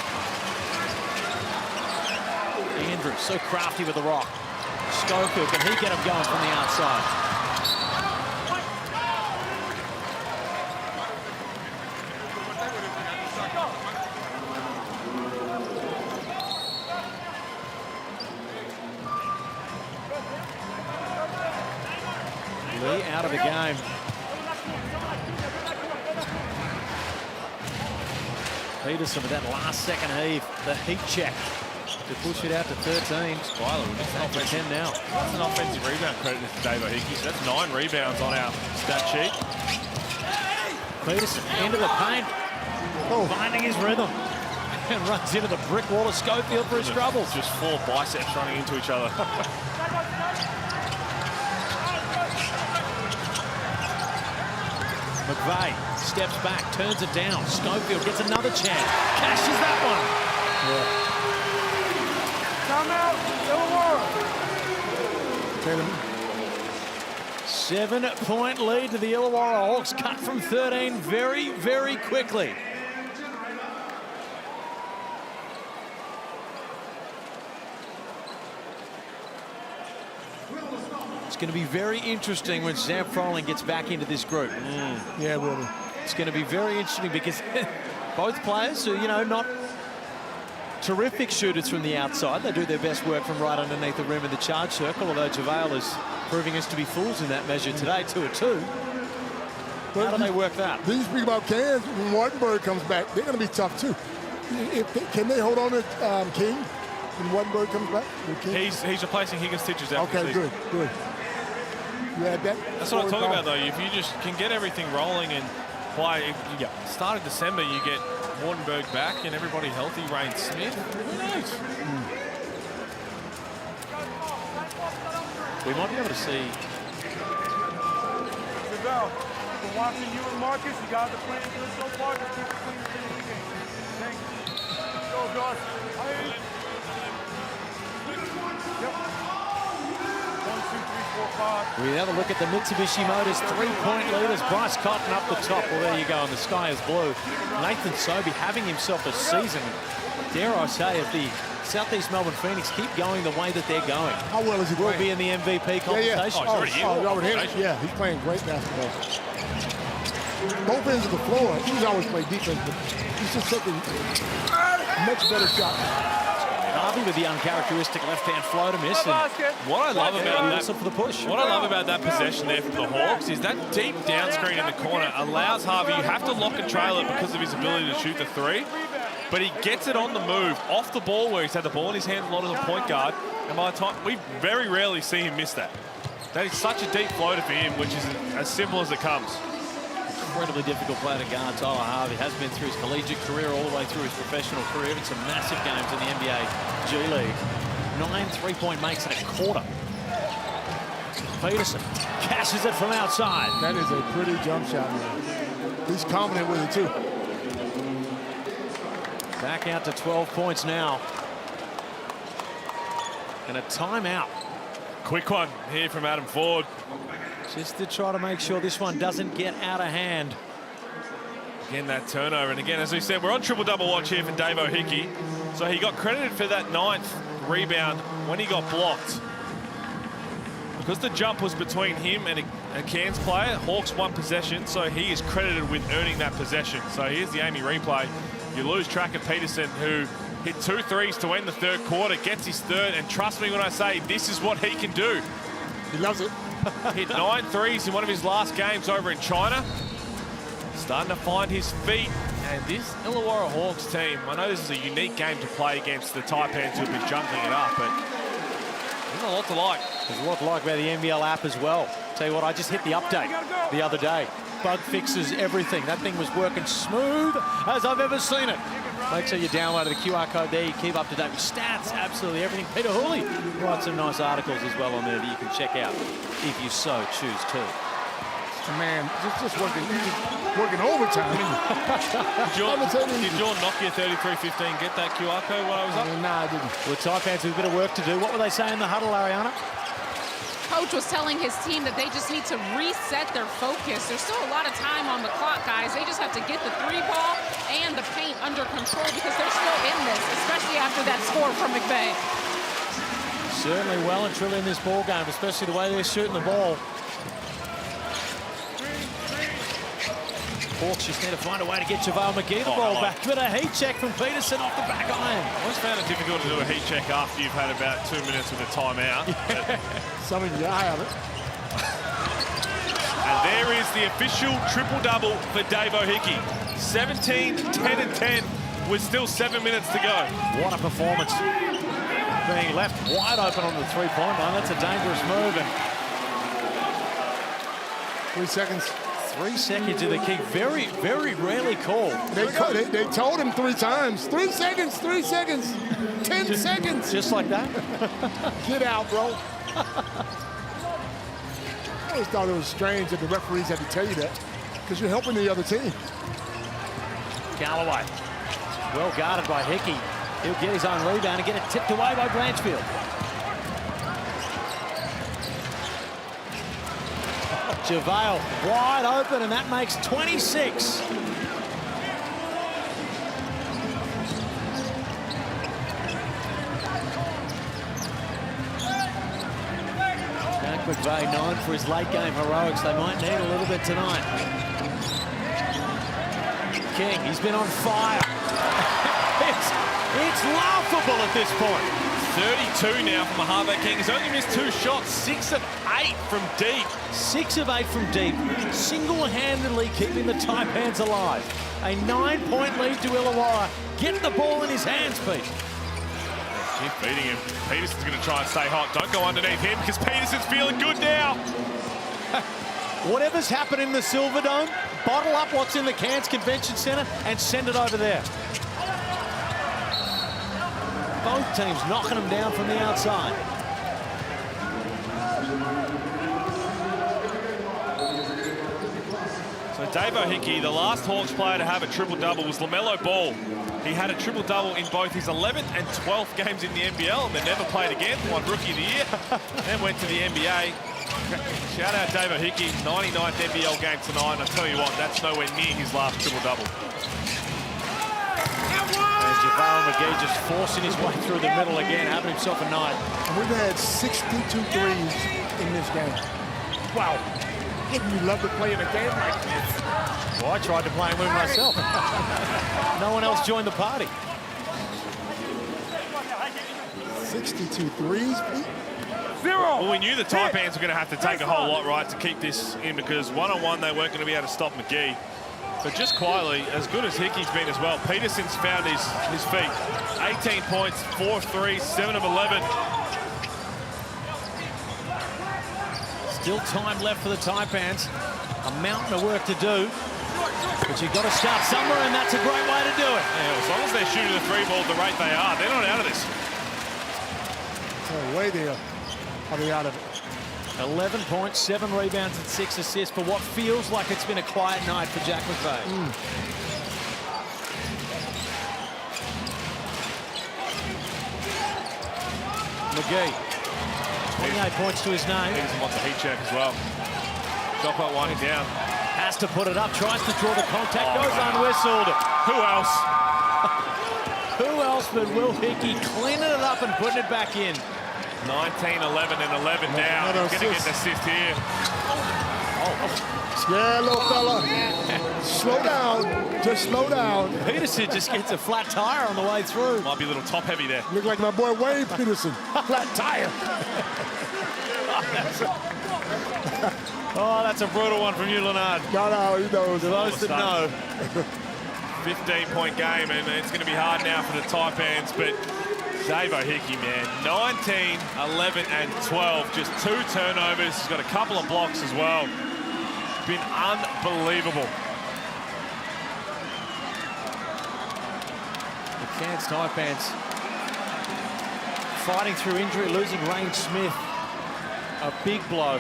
Andrews, so crafty with the rock. Schofield, can he get him going from the outside? Lee out of the game. Peterson with that last second heave, the heat check to push it out to 13. Skyler, back to 10 now. That's an offensive rebound credit to Dave Hickey. So that's 9 rebounds on our stat sheet. Peterson into the paint, finding his rhythm, and runs into the brick wall of Schofield for his troubles. Just 4 biceps running into each other. McVeigh steps back, turns it down. Schofield gets another chance. Cashes that one. Timeout, Illawarra. 7-point lead to the Illawarra Hawks, cut from 13 very, very quickly. It's going to be very interesting when Sam Froling gets back into this group. Yeah, it will be. It's going to be very interesting because both players are, you know, not terrific shooters from the outside. They do their best work from right underneath the rim in the charge circle, although JaVale is proving us to be fools in that measure today, 2 of 2. How do they work that? Then you speak about Cairns, when Wattenberg comes back, they're going to be tough too. Can they hold on to King when Wattenberg comes back? He's replacing Higgins Stitches after Okay, good. You had that? That's what I'm talking about, though. If you just can get everything rolling and play, start of December, you get Wardenberg back and everybody healthy, Rain Smith, who knows? We might be able to see. We're watching you and Marcus. You guys are playing good so far. Just keep it clean in the game. Thank you. Go, Josh. Yep. 1, 2, 3, 4, 5. We have a look at the Mitsubishi Motors 3-point leaders. Bryce Cotton up the top. Well, there you go, and the sky is blue. Nathan Sobey having himself a season. Dare I say, if the Southeast Melbourne Phoenix keep going the way that they're going, how well is he will playing? be in the MVP conversation. Yeah, he's playing great basketball. Both ends of the floor. He's always played defense, but he's just taking a much better shot. Harvey with the uncharacteristic left-hand floater miss. What I love about that for the push. What I love about that possession there from the Hawks is that deep down screen in the corner allows Harvey. You have to lock and trail it because of his ability to shoot the 3, but he gets it on the move off the ball where he's had the ball in his hands a lot as a point guard, and by the time we very rarely see him miss that. That is such a deep floater for him, which is as simple as it comes. Incredibly difficult player to guard. Tyler Harvey has been through his collegiate career all the way through his professional career in some massive games in the NBA G League. 9 3-point makes in a quarter. Peterson cashes it from outside. That is a pretty jump shot, man. He's confident with it too. Back out to 12 points now. And a timeout. Quick one here from Adam Ford. Just to try to make sure this one doesn't get out of hand. Again, that turnover. And again, as we said, we're on triple-double watch here for Davo Hickey. So he got credited for that 9th rebound when he got blocked. Because the jump was between him and a Cairns player, Hawks won possession, so he is credited with earning that possession. So here's the Amy replay. You lose track of Peterson, who hit 2 threes to end the third quarter, gets his third, and trust me when I say this is what he can do. He loves it. Hit 9 threes in one of his last games over in China. Starting to find his feet. And this Illawarra Hawks team, I know this is a unique game to play against the Taipans who've been juggling it up, but there's a lot to like. There's a lot to like about the NBL app as well. Tell you what, I just hit the update the other day. Bug fixes everything. That thing was working smooth as I've ever seen it. Make sure you download the QR code there. You keep up to date with stats, absolutely everything. Peter Hooley writes some nice articles as well on there that you can check out if you so choose to. Man, just working overtime. Did your Nokia 3315 get that QR code while I was up? Nah, I didn't. Well, Taipans have a bit of work to do. What were they saying in the huddle, Ariana? Coach was telling his team that they just need to reset their focus. There's still a lot of time on the clock, guys. They just have to get the 3-ball and the paint under control because they're still in this, especially after that score from McVeigh. Certainly well and truly in this ball game, especially the way they're shooting the ball. Hawks just need to find a way to get JaVale McGee the ball back. But a heat check from Peterson off the back iron. I always found it difficult to do a heat check after you've had about 2 minutes with a timeout. Some of you, I have it. And there is the official triple-double for Davo Hickey. 17, 10 and 10 with still 7 minutes to go. What a performance. Being left wide open on the three-point line. That's a dangerous move. And 3 seconds. 3 seconds in the key. Very, very rarely called. They told him 3 times. 3 seconds, 3 seconds. 10 seconds. Just like that? Get out, bro. I always thought it was strange that the referees had to tell you that because you're helping the other team. Galloway. Well guarded by Hickey. He'll get his own rebound and get it tipped away by Blanchfield. JaVale wide open, and that makes 26. Jack McVeigh known for his late game heroics. They might need a little bit tonight. King, he's been on fire. It's laughable at this point. 32 now from Mojave King. He's only missed 2 shots, 6 of 8 from deep. 6 of 8 from deep, single-handedly keeping the Taipans alive. A 9-point lead to Illawarra. Get the ball in his hands, Pete. Keep beating him. Peterson's going to try and stay hot. Don't go underneath him because Peterson's feeling good now. Whatever's happened in the Silverdome, bottle up what's in the Cairns Convention Centre and send it over there. Both teams knocking them down from the outside. So Davo Hickey, the last Hawks player to have a triple-double was LaMelo Ball. He had a triple-double in both his 11th and 12th games in the NBL and then never played again, won Rookie of the Year, then went to the NBA. Shout out Davo Hickey, 99th NBL game tonight, and I tell you what, that's nowhere near his last triple-double. There's JaVale McGee just forcing his way through the middle again, having himself a night. And we've had 62 threes in this game. Wow. You love to play in a game like this. Well, I tried to play with myself. No one else joined the party. 62 threes, Pete? 0. Well, we knew the Taipans were going to have to take a whole lot, right, to keep this in because one-on-one they weren't going to be able to stop McGee. But just quietly, as good as Hickey's been as well, Peterson's found his feet. 18 points, 4 of 3, 7 of 11. Still time left for the Taipans. A mountain of work to do. But you've got to start somewhere, and that's a great way to do it. Yeah, as long as they're shooting the 3-ball at the rate they are, they're not out of this. No way they are they out of it. 11 points, 7 rebounds and 6 assists for what feels like it's been a quiet night for Jack McVeigh. McGee. 28 points to his name. Peterson wants a heat check as well. Shot clock winding down. Has to put it up, tries to draw the contact, goes unwhistled. Who else? Who else but Will Hickey cleaning it up and putting it back in. 19, 11, and 11 now. Going to get an assist here. Yeah, little fella. Slow down. Just slow down. Peterson just gets a flat tire on the way through. Might be a little top heavy there. Look like my boy Wayne Peterson. Flat tire. Oh, that's a brutal one from you, Leonard. No, he knows. Supposed to know. 15-point game, and it's going to be hard now for the Taipans, but Davo Hickey, man, 19, 11, and 12. Just 2 turnovers. He's got a couple of blocks as well. Been unbelievable. The Cairns Taipans fighting through injury, losing Rain Smith. A big blow.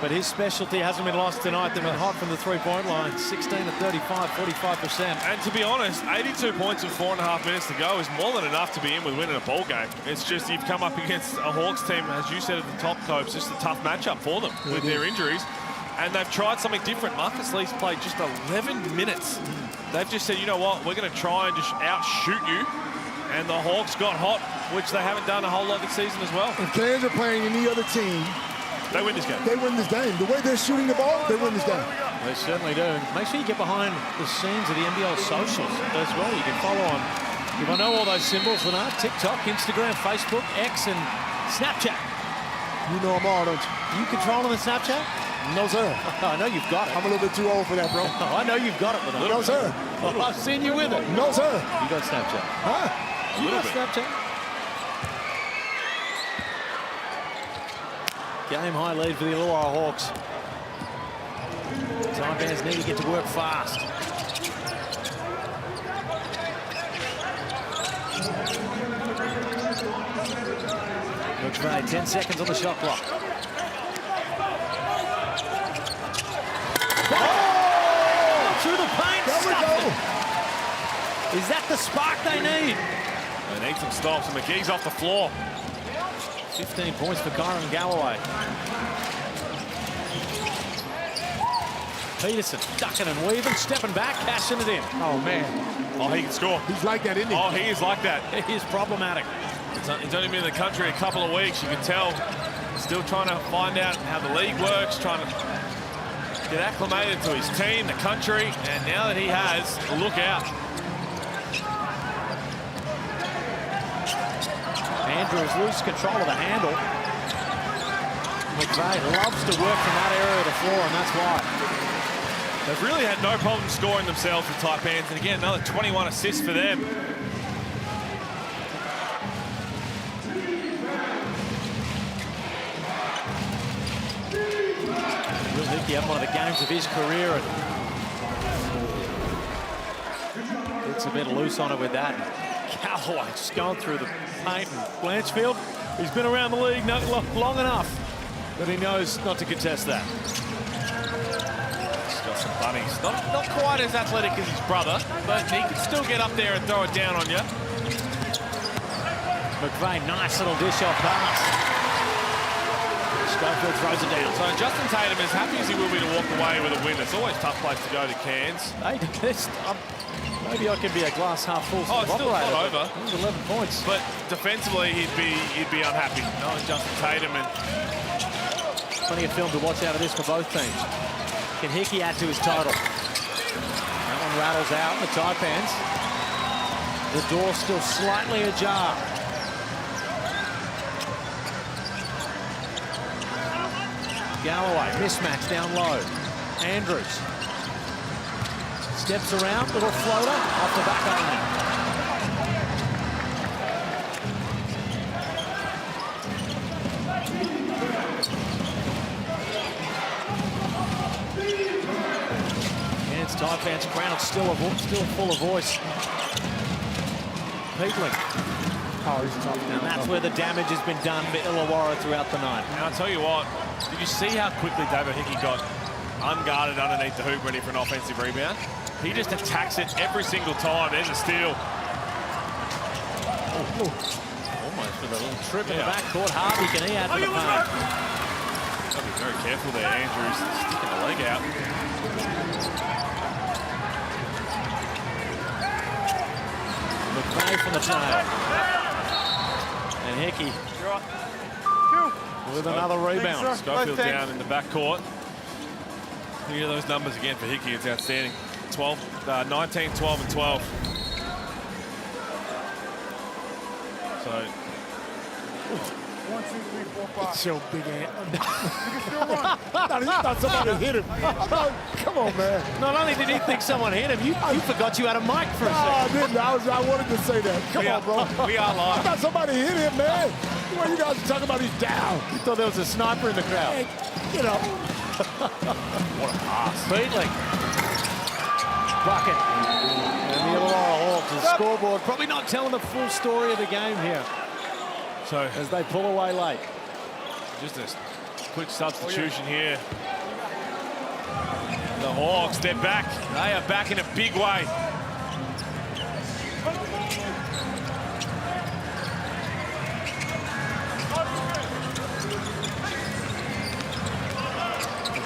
But his specialty hasn't been lost tonight. They've been hot from the three-point line. 16 to 35, 45%. And to be honest, 82 points in 4.5 minutes to go is more than enough to be in with winning a ball game. It's just you've come up against a Hawks team, as you said at the top, Copes, just a tough matchup for them with their injuries. And they've tried something different. Marcus Lee's played just 11 minutes. They've just said, you know what, we're going to try and just outshoot you. And the Hawks got hot, which they haven't done a whole lot this season as well. If Cairns are playing any other team, they win this game. They win this game. The way they're shooting the ball, they win this game. They certainly do. Make sure you get behind the scenes of the NBL socials as well. You can follow on, if I know all those symbols, Leonard, TikTok, Instagram, Facebook, X, and Snapchat. You know them all, don't you? You controlling the Snapchat? No, sir. I know you've got it. I'm a little bit too old for that, bro. I know you've got it, Leonard. No, sir. I've seen you with it. No, sir. You got Snapchat. Huh? You got Snapchat. Game-high lead for the Illawarra Hawks. Taipans need to get to work fast. McVeigh, 10 seconds on the shot clock. Oh! Through the paint. There we go. Is that the spark they need? They need some stops, and McGee's off the floor. 15 points for Kyron Galloway. Peterson ducking and weaving, stepping back, cashing it in. Oh, man. Oh, he can score. He's like that, isn't he? Oh, he is like that. He is problematic. He's only been in the country a couple of weeks. You can tell still trying to find out how the league works, trying to get acclimated to his team, the country, and now that he has, look out. Andrews loses control of the handle. McVeigh loves to work from that area of the floor, and that's why. They've really had no problem scoring themselves with Taipans, and again, another 21 assists for them. Will Hickey having one of the games of his career. And gets a bit loose on it with that. Galloway just going through the paint. And Blanchfield, he's been around the league long enough that he knows not to contest that. He's got some bunnies. Not quite as athletic as his brother, but he can still get up there and throw it down on you. McVeigh, nice little dish off pass. Schofield throws it down. So Justin Tatum, as happy as he will be to walk away with a win, it's always a tough place to go to Cairns. Hey, maybe I can be a glass half full. Oh, it's still not over. It was 11 points. But defensively, he'd be unhappy. No, Justin Tatum and plenty of film to watch out of this for both teams. Can Hickey add to his total? That one rattles out. The Taipans. The door still slightly ajar. Galloway, mismatch down low. Andrews. Steps around, little floater, off the back iron. Cairns Taipans crowd still full of voice. Peatling. Oh, he's tough. And that's where the damage has been done for Illawarra throughout the night. I'll tell you what, did you see how quickly David Hickey got unguarded underneath the hoop ready for an offensive rebound? He just attacks it every single time. There's a steal. Almost with a little trip in the backcourt. Harvey, can he add to the paint? Got to be very careful there, Andrews, sticking the leg out. McVeigh from the tail. And Hickey with another rebound. Schofield down in the backcourt. Look at those numbers again for Hickey. It's outstanding. 19, 12, and 12. So 1, 2, 3, 4, 5. It's your big ant. You can still run. I thought somebody hit him. Come on, man. Not only did he think someone hit him, you forgot you had a mic for a No, I second. didn't. I wanted to say that. Come on, bro. We are I live. thought somebody hit him, man. The way you guys are talking about he's down. You thought there was a sniper in the crowd. Hey, you know. What a pass. Beatley. Bucket. And the Illawarra Hawks, the scoreboard, probably not telling the full story of the game here So as they pull away late. just a quick substitution here. The Hawks, they're back. They are back in a big way.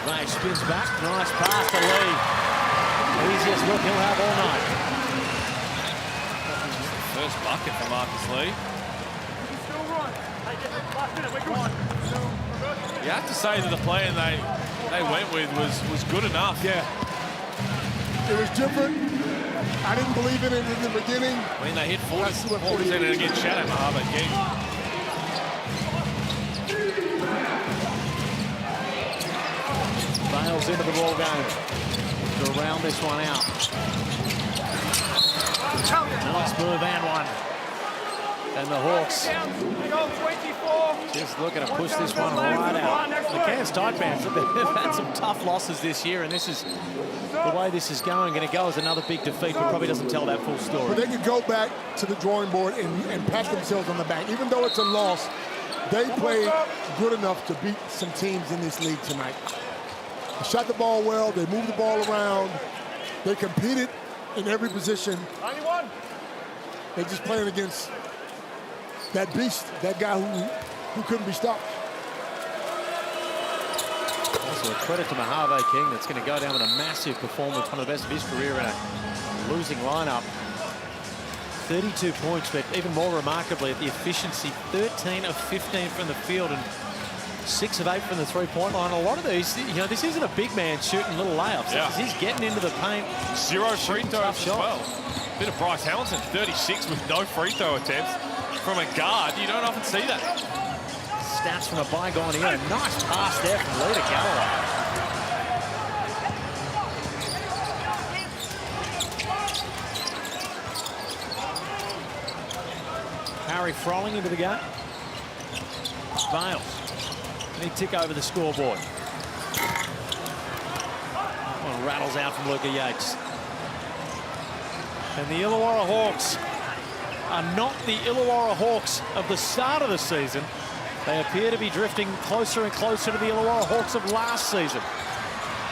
Ray spins back, nice pass to Lee. Easiest look he'll have all night. First bucket for Marcus Lee. Still run. Last minute, wait, come on. You have to say that the plan they went with was good enough. Yeah. It was different. I didn't believe in it in the beginning. I mean, they hit 40% 40. and again, shout out to Harvard King. Bales into the ball game to round this one out. Nice move and one. And the Hawks just looking to push this one right out. The Cairns Taipans, they've had some tough losses this year, and this is the way this is going. Going to go as another big defeat, but probably doesn't tell that full story. But they could go back to the drawing board and pat themselves on the back. Even though it's a loss, they played good enough to beat some teams in this league tonight. They shot the ball well. They moved the ball around. They competed in every position. 91. They're just playing against that beast, that guy who couldn't be stopped. Also a credit to Mojave King that's going to go down with a massive performance, one of the best of his career in a losing lineup. 32 points, but even more remarkably at the efficiency, 13 of 15 from the field and 6 of 8 from the three-point line. A lot of these, you know, this isn't a big man shooting little layups. Yeah. He's getting into the paint. 0 free throws as shots. well. Bit of Bryce Hamilton, 36 with no free throw attempts from a guard. You don't often see that. Stats from a bygone era. Nice pass there from Lee to Galloway. Harry Frolling into the game. Bales. And he tick over the scoreboard. One rattles out from Luca Yates. And the Illawarra Hawks are not the Illawarra Hawks of the start of the season. They appear to be drifting closer and closer to the Illawarra Hawks of last season.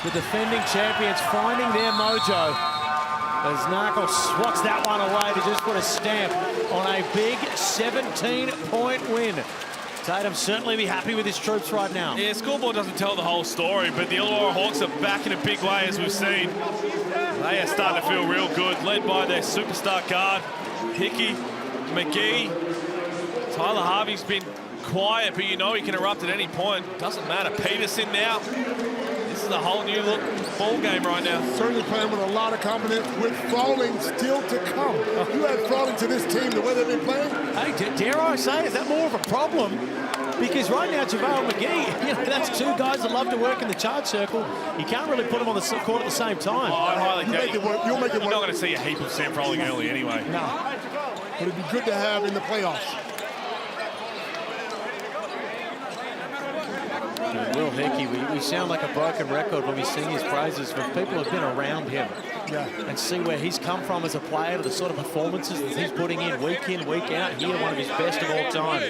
The defending champions finding their mojo as Narco swats that one away to just put a stamp on a big 17-point win. Tatum certainly be happy with his troops right now. Yeah, scoreboard doesn't tell the whole story, but the Illawarra Hawks are back in a big way, as we've seen. They are starting to feel real good, led by their superstar guard, Hickey, McGee. Tyler Harvey's been quiet, but you know he can erupt at any point. Doesn't matter. Peterson now. This is a whole new look ball game right now. Certainly playing with a lot of confidence, with Frolling still to come. You add Frolling to this team the way they've been playing. Hey, dare I say, is that more of a problem? Because right now, JaVale McGee, you know, that's two guys that love to work in the charge circle. You can't really put them on the court at the same time. Oh, I highly doubt You'll make it work. You're not going to see a heap of Sam Frolling early anyway. No. But it'd be good to have in the playoffs. Will Hickey, we sound like a broken record when we sing his praises, but people have been around him and see where he's come from as a player, to the sort of performances that he's putting in, week out. Here, one of his best of all time.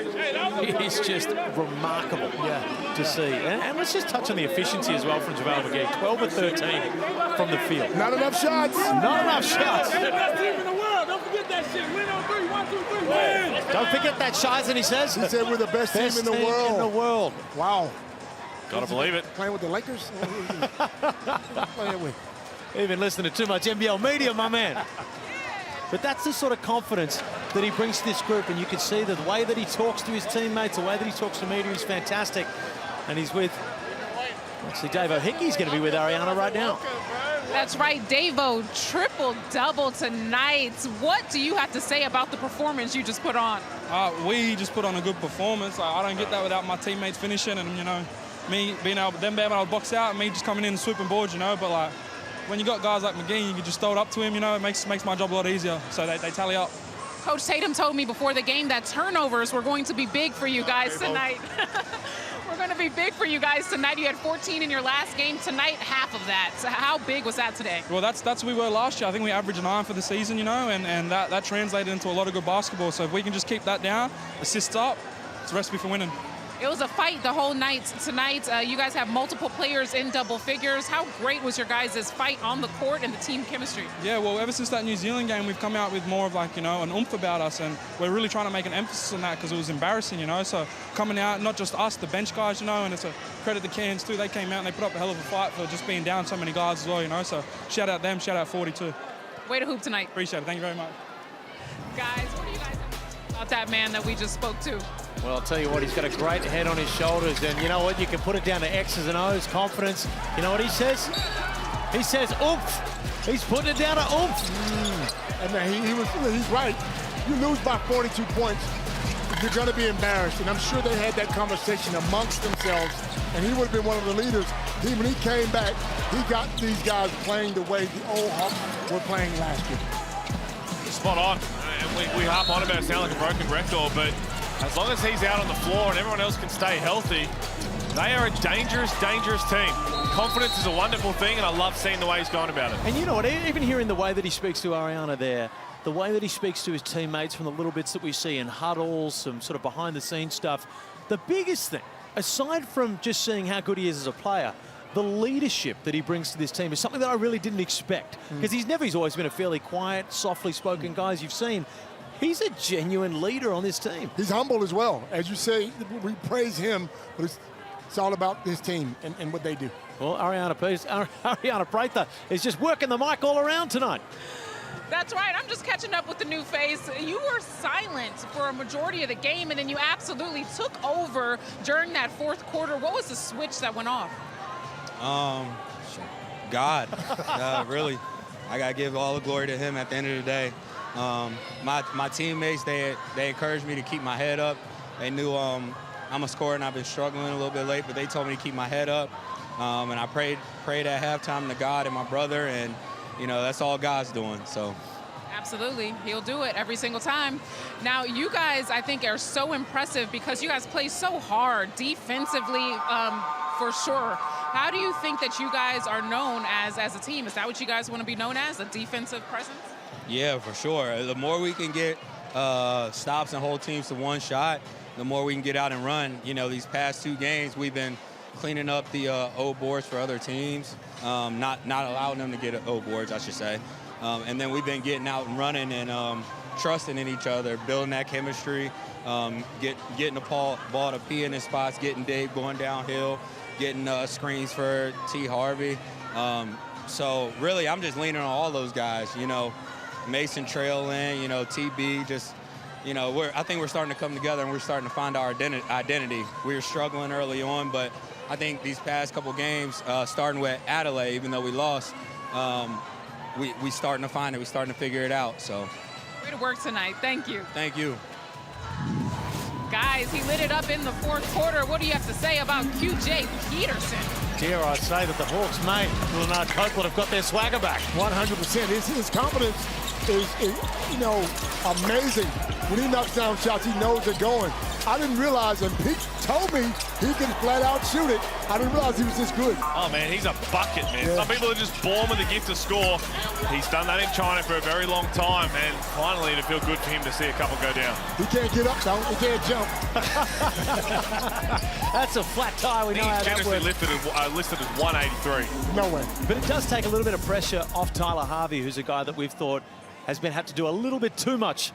It's just remarkable to see. And let's just touch on the efficiency as well from JaVale McGee. 12 of 13 from the field. Not enough shots. Not enough shots. Best team in the world. Don't forget that shit. Win on 3. 1, 2, 3. Win. Don't forget that, Shizen, he says. He said we're the best team in the world. in the world. Wow. Gotta believe it. Playing with the Lakers? Playing with. Even listening to too much NBL media, my man. But that's the sort of confidence that he brings to this group, and you can see that the way that he talks to his teammates, the way that he talks to media is fantastic. And he's with, actually, Davo Hickey's going to be with Ariana right now. That's right, Davo, triple-double tonight. What do you have to say about the performance you just put on? We just put on a good performance. I don't get that without my teammates finishing and, you know, them being able to box out and me just coming in and swooping boards, you know. But, like, when you got guys like McGee, you can just throw it up to him, you know. It makes my job a lot easier. So they tally up. Coach Tatum told me before the game that turnovers were going to be big for you guys tonight. We're going to be big for you guys tonight. You had 14 in your last game. Tonight, half of that. So how big was that today? Well, that's what we were last year. I think we averaged 9 for the season, you know, and that translated into a lot of good basketball. So if we can just keep that down, assists up, it's a recipe for winning. It was a fight the whole night tonight. You guys have multiple players in double figures. How great was your guys' fight on the court and the team chemistry? Yeah, well, ever since that New Zealand game, we've come out with more of, like, you know, an oomph about us, and we're really trying to make an emphasis on that because it was embarrassing, you know. So coming out, not just us, the bench guys, you know, and it's a credit to Cairns too. They came out and they put up a hell of a fight for just being down so many guys as well, you know. So shout out them, shout out 42. Way to hoop tonight. Appreciate it. Thank you very much. Guys, what do you guys think about that man that we just spoke to? Well, I'll tell you what, he's got a great head on his shoulders, and you know what? You can put it down to X's and O's, confidence. You know what he says? He says oomph. He's putting it down to oomph. And he's right. You lose by 42 points, you're going to be embarrassed. And I'm sure they had that conversation amongst themselves. And he would have been one of the leaders. When he came back, he got these guys playing the way the old Hawks were playing last year. Spot on. And we harp on about it sound like a broken record, but as long as he's out on the floor and everyone else can stay healthy, they are a dangerous, dangerous team. Confidence is a wonderful thing, and I love seeing the way he's going about it. And you know what, even hearing the way that he speaks to Ariana there, the way that he speaks to his teammates from the little bits that we see in huddles, some sort of behind-the-scenes stuff, the biggest thing, aside from just seeing how good he is as a player, the leadership that he brings to this team is something that I really didn't expect. Because he's always been a fairly quiet, softly spoken guy, as you've seen. He's a genuine leader on this team. He's humble as well. As you say, we praise him, but it's all about his team and what they do. Well, Ariana Prather is just working the mic all around tonight. That's right. I'm just catching up with the new face. You were silent for a majority of the game, and then you absolutely took over during that fourth quarter. What was the switch that went off? God. Really. I got to give all the glory to him at the end of the day. My teammates, they encouraged me to keep my head up. They knew I'm a scorer and I've been struggling a little bit late, but they told me to keep my head up. And I prayed at halftime to God and my brother, and, you know, that's all God's doing, so. Absolutely. He'll do it every single time. Now, you guys, I think, are so impressive because you guys play so hard defensively, for sure. How do you think that you guys are known as a team? Is that what you guys want to be known as, a defensive presence? Yeah, for sure. The more we can get stops and hold teams to one shot, the more we can get out and run. You know, these past 2 games, we've been cleaning up the O boards for other teams, not allowing them to get O boards, I should say. And then we've been getting out and running and trusting in each other, building that chemistry, getting the ball to P in his spots, getting Dave going downhill, getting screens for T. Harvey. So really, I'm just leaning on all those guys, you know, Mason trailing, you know, TB, just, you know, I think we're starting to come together and we're starting to find our identity. We were struggling early on, but I think these past couple games, starting with Adelaide, even though we lost, we starting to find it. We're starting to figure it out, so. Way to work tonight. Thank you. Thank you. Guys, he lit it up in the fourth quarter. What do you have to say about QJ Peterson? Dare I say that the Hawks, mate, Leonard Copeland have got their swagger back. 100%. His confidence is, you know, amazing. When he knocks down shots, he knows they're going. I didn't realize, and Pete told me he can flat out shoot it. I didn't realize he was this good. Oh, man, he's a bucket, man. Yeah. Some people are just born with the gift to score. He's done that in China for a very long time, and finally it'll feel good for him to see a couple go down. He can't get up, though. He can't jump. That's a flat tire. We know how He's that generously works. listed as 183. No way. But it does take a little bit of pressure off Tyler Harvey, who's a guy that we've thought has had to do a little bit too much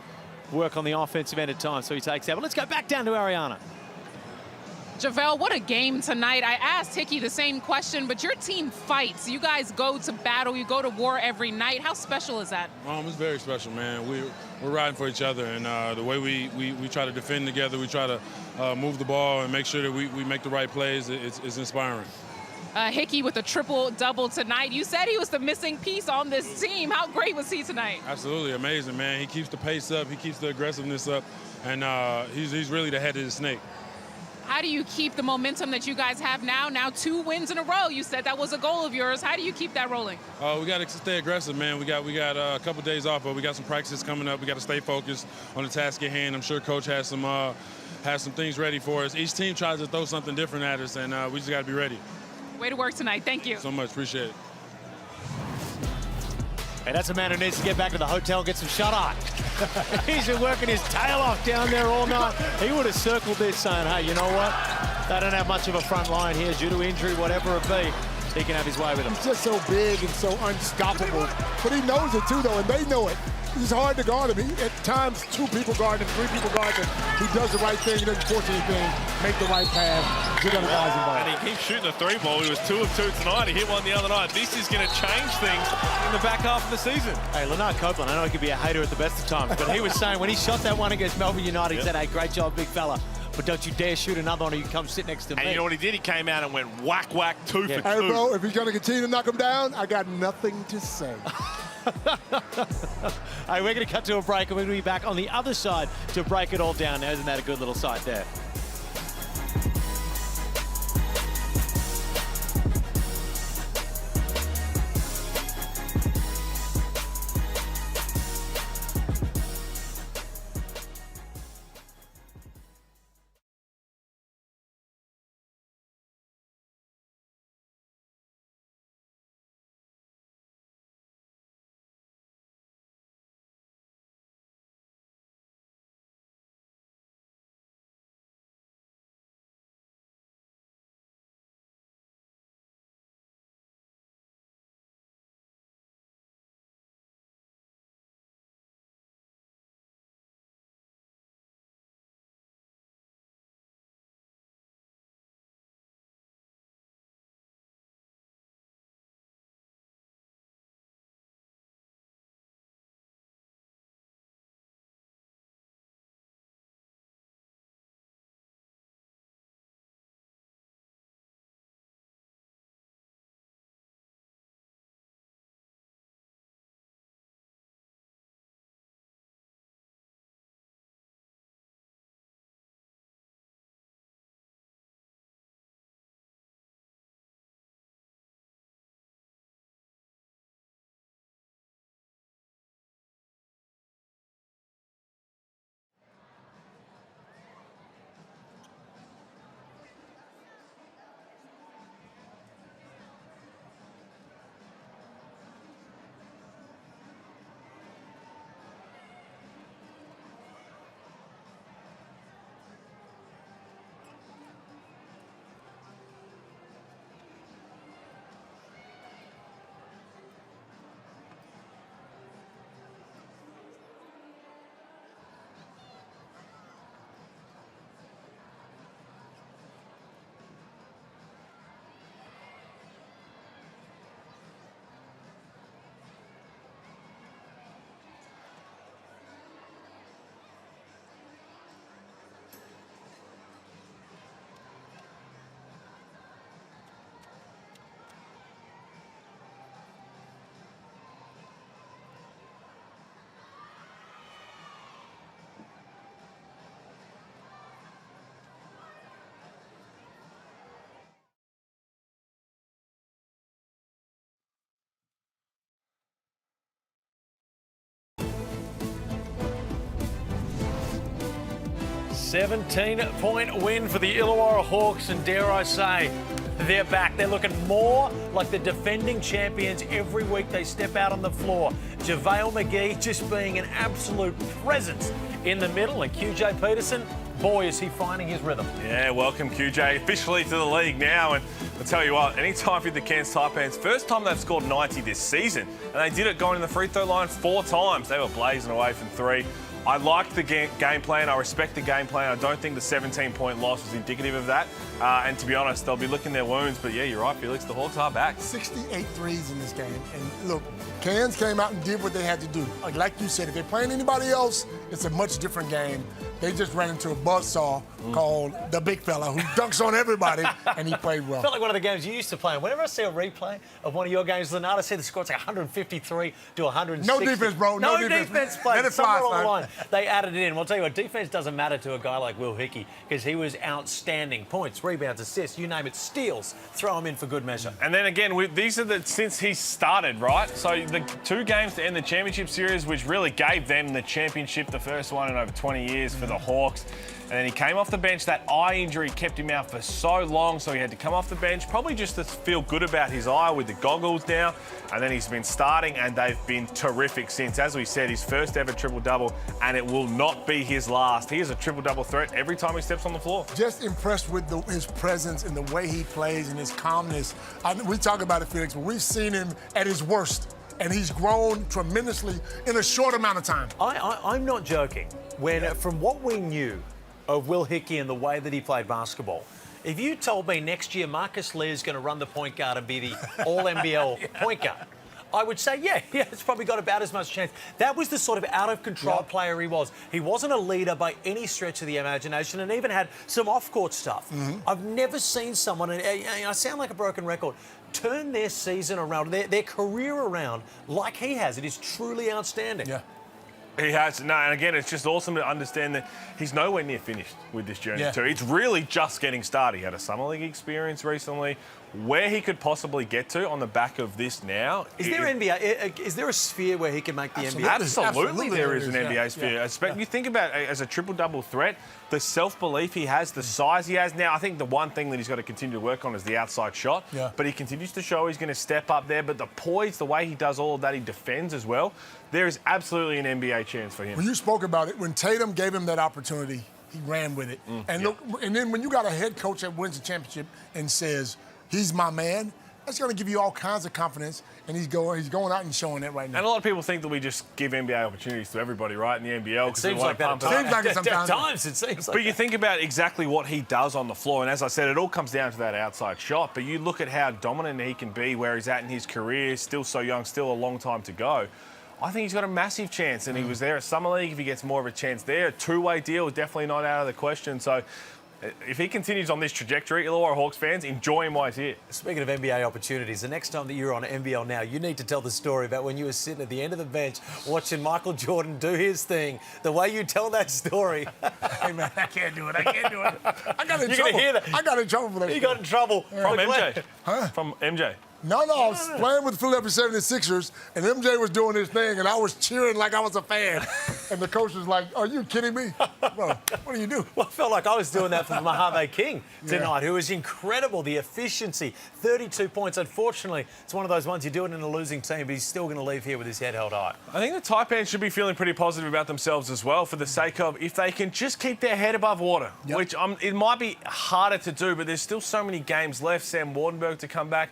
work on the offensive end at times, so he takes that. But let's go back down to Ariana. JaVale, what a game tonight. I asked Hickey the same question, but your team fights. You guys go to battle. You go to war every night. How special is that? It's very special, man. We're riding for each other, and the way we try to defend together, we try to move the ball and make sure that we make the right plays, it's inspiring. Hickey with a triple-double tonight. You said he was the missing piece on this team. How great was he tonight? Absolutely amazing, man. He keeps the pace up. He keeps the aggressiveness up, and he's really the head of the snake. How do you keep the momentum that you guys have now? Now 2 wins in a row. You said that was a goal of yours. How do you keep that rolling? We got to stay aggressive, man. We got a couple days off, but we got some practices coming up. We got to stay focused on the task at hand. I'm sure Coach has some things ready for us. Each team tries to throw something different at us, and we just got to be ready. Way to work tonight. Thank you. So much. Appreciate it. Hey, that's a man who needs to get back to the hotel and get some shut-eye. He's been working his tail off down there all night. He would have circled this saying, hey, you know what? They don't have much of a front line here due to injury, whatever it be. He can have his way with him. He's just so big and so unstoppable. But he knows it too, though, and they know it. It's hard to guard him. At times, 2 people guard him, 3 people guard him. He does the right thing. He doesn't force anything. Make the right pass. Get other guys involved. And he keeps shooting the 3-ball. He was 2 of 2 tonight. He hit one the other night. This is going to change things in the back half of the season. Hey, Leonard Copeland, I know he could be a hater at the best of times, but he was saying when he shot that one against Melbourne United, he said, hey, great job, big fella. But don't you dare shoot another one or you come sit next to me. And you know what he did? He came out and went whack, whack, 2 for 2. Hey, bro, if he's going to continue to knock him down, I got nothing to say. Hey, we're going to cut to a break and we're going to be back on the other side to break it all down. Now, isn't that a good little sight there? "17-point win for the Illawarra Hawks, and dare I say, they're back. They're looking more like the defending champions every week they step out on the floor. JaVale McGee just being an absolute presence in the middle, and QJ Peterson boy, is he finding his rhythm. Yeah, welcome QJ officially to the league now. And I'll tell you what, anytime for the Cairns Taipans, first time they've scored 90 this season. And they did it going in the free throw line 4 times. They were blazing away from 3. I liked the game plan. I respect the game plan. I don't think the 17-point loss was indicative of that. And to be honest, they'll be licking their wounds. But yeah, you're right, Felix. The Hawks are back. 68 threes in this game. And look, Cairns came out and did what they had to do. Like you said, if they're playing anybody else, it's a much different game. They just ran into a buzzsaw called the big fella who dunks on everybody, and he played well. Felt like one of the games you used to play. Whenever I see a replay of one of your games, Leonard, I see the score, it's like 153 to 160. No defense, bro. No defense Let played. it fly, Somewhere along the son. line, they added it in. Well, I'll tell you what, defense doesn't matter to a guy like Will Hickey because he was outstanding. Points, rebounds, assists, you name it, steals. Throw him in for good measure. And then again, these are since he started, right? So the 2 games to end the championship series, which really gave them the championship, the first one in over 20 years for the Hawks. And then he came off the bench. That eye injury kept him out for so long, so he had to come off the bench, probably just to feel good about his eye with the goggles now. And then he's been starting, and they've been terrific since. As we said, his first ever triple-double, and it will not be his last. He is a triple-double threat every time he steps on the floor. Just impressed with his presence and the way he plays and his calmness. We talk about it, Felix, but we've seen him at his worst, and he's grown tremendously in a short amount of time. I'm not joking. From what we knew of Will Hickey and the way that he played basketball, if you told me next year Marcus Lee is going to run the point guard and be the all-NBL point guard, I would say, yeah, it's probably got about as much chance. That was the sort of out-of-control player he was. He wasn't a leader by any stretch of the imagination and even had some off-court stuff. I've never seen someone, and I sound like a broken record, turn their season around, their career around like he has. It is truly outstanding. Yeah. He has. No, and again, it's just awesome to understand that he's nowhere near finished with this journey too. It's really just getting started. He had a summer league experience recently. Where he could possibly get to on the back of this now. Is there a sphere where he can make the NBA? Absolutely there is an NBA sphere. You think about it as a triple-double threat, the self-belief he has, the size he has now. I think the one thing that he's got to continue to work on is the outside shot. But he continues to show he's going to step up there. But the poise, the way he does all of that, he defends as well. There is absolutely an NBA chance for him. When you spoke about it, when Tatum gave him that opportunity, he ran with it. And look, and then when you got a head coach that wins the championship and says, he's my man, that's going to give you all kinds of confidence, and he's going out and showing that right now. And a lot of people think that we just give NBA opportunities to everybody, right, in the NBL. It seems like that. Seems like it sometimes. It seems like But you think about exactly what he does on the floor, and as I said, it all comes down to that outside shot. But you look at how dominant he can be, where he's at in his career, still so young, still a long time to go. I think he's got a massive chance, and he was there at Summer League. If he gets more of a chance there, a two-way deal is definitely not out of the question. So if he continues on this trajectory, Illawarra Hawks fans, enjoy him while he's here. Speaking of NBA opportunities, the next time that you're on NBL Now, you need to tell the story about when you were sitting at the end of the bench watching Michael Jordan do his thing. The way you tell that story. Hey, man, I can't do it. I got in trouble. You're going to hear that. I got in trouble for that. You got in trouble. From MJ. Huh? From MJ. No, I was playing with the Philadelphia 76ers, and MJ was doing his thing, and I was cheering like I was a fan. And the coach was like, are you kidding me? Bro, what do you do? Well, I felt like I was doing that for Mojave King tonight, who was incredible. The efficiency, 32 points. Unfortunately, it's one of those ones you do it in a losing team, but he's still going to leave here with his head held high. I think the Taipans should be feeling pretty positive about themselves as well, for the sake of if they can just keep their head above water, which it might be harder to do, but there's still so many games left. Sam Wardenberg to come back.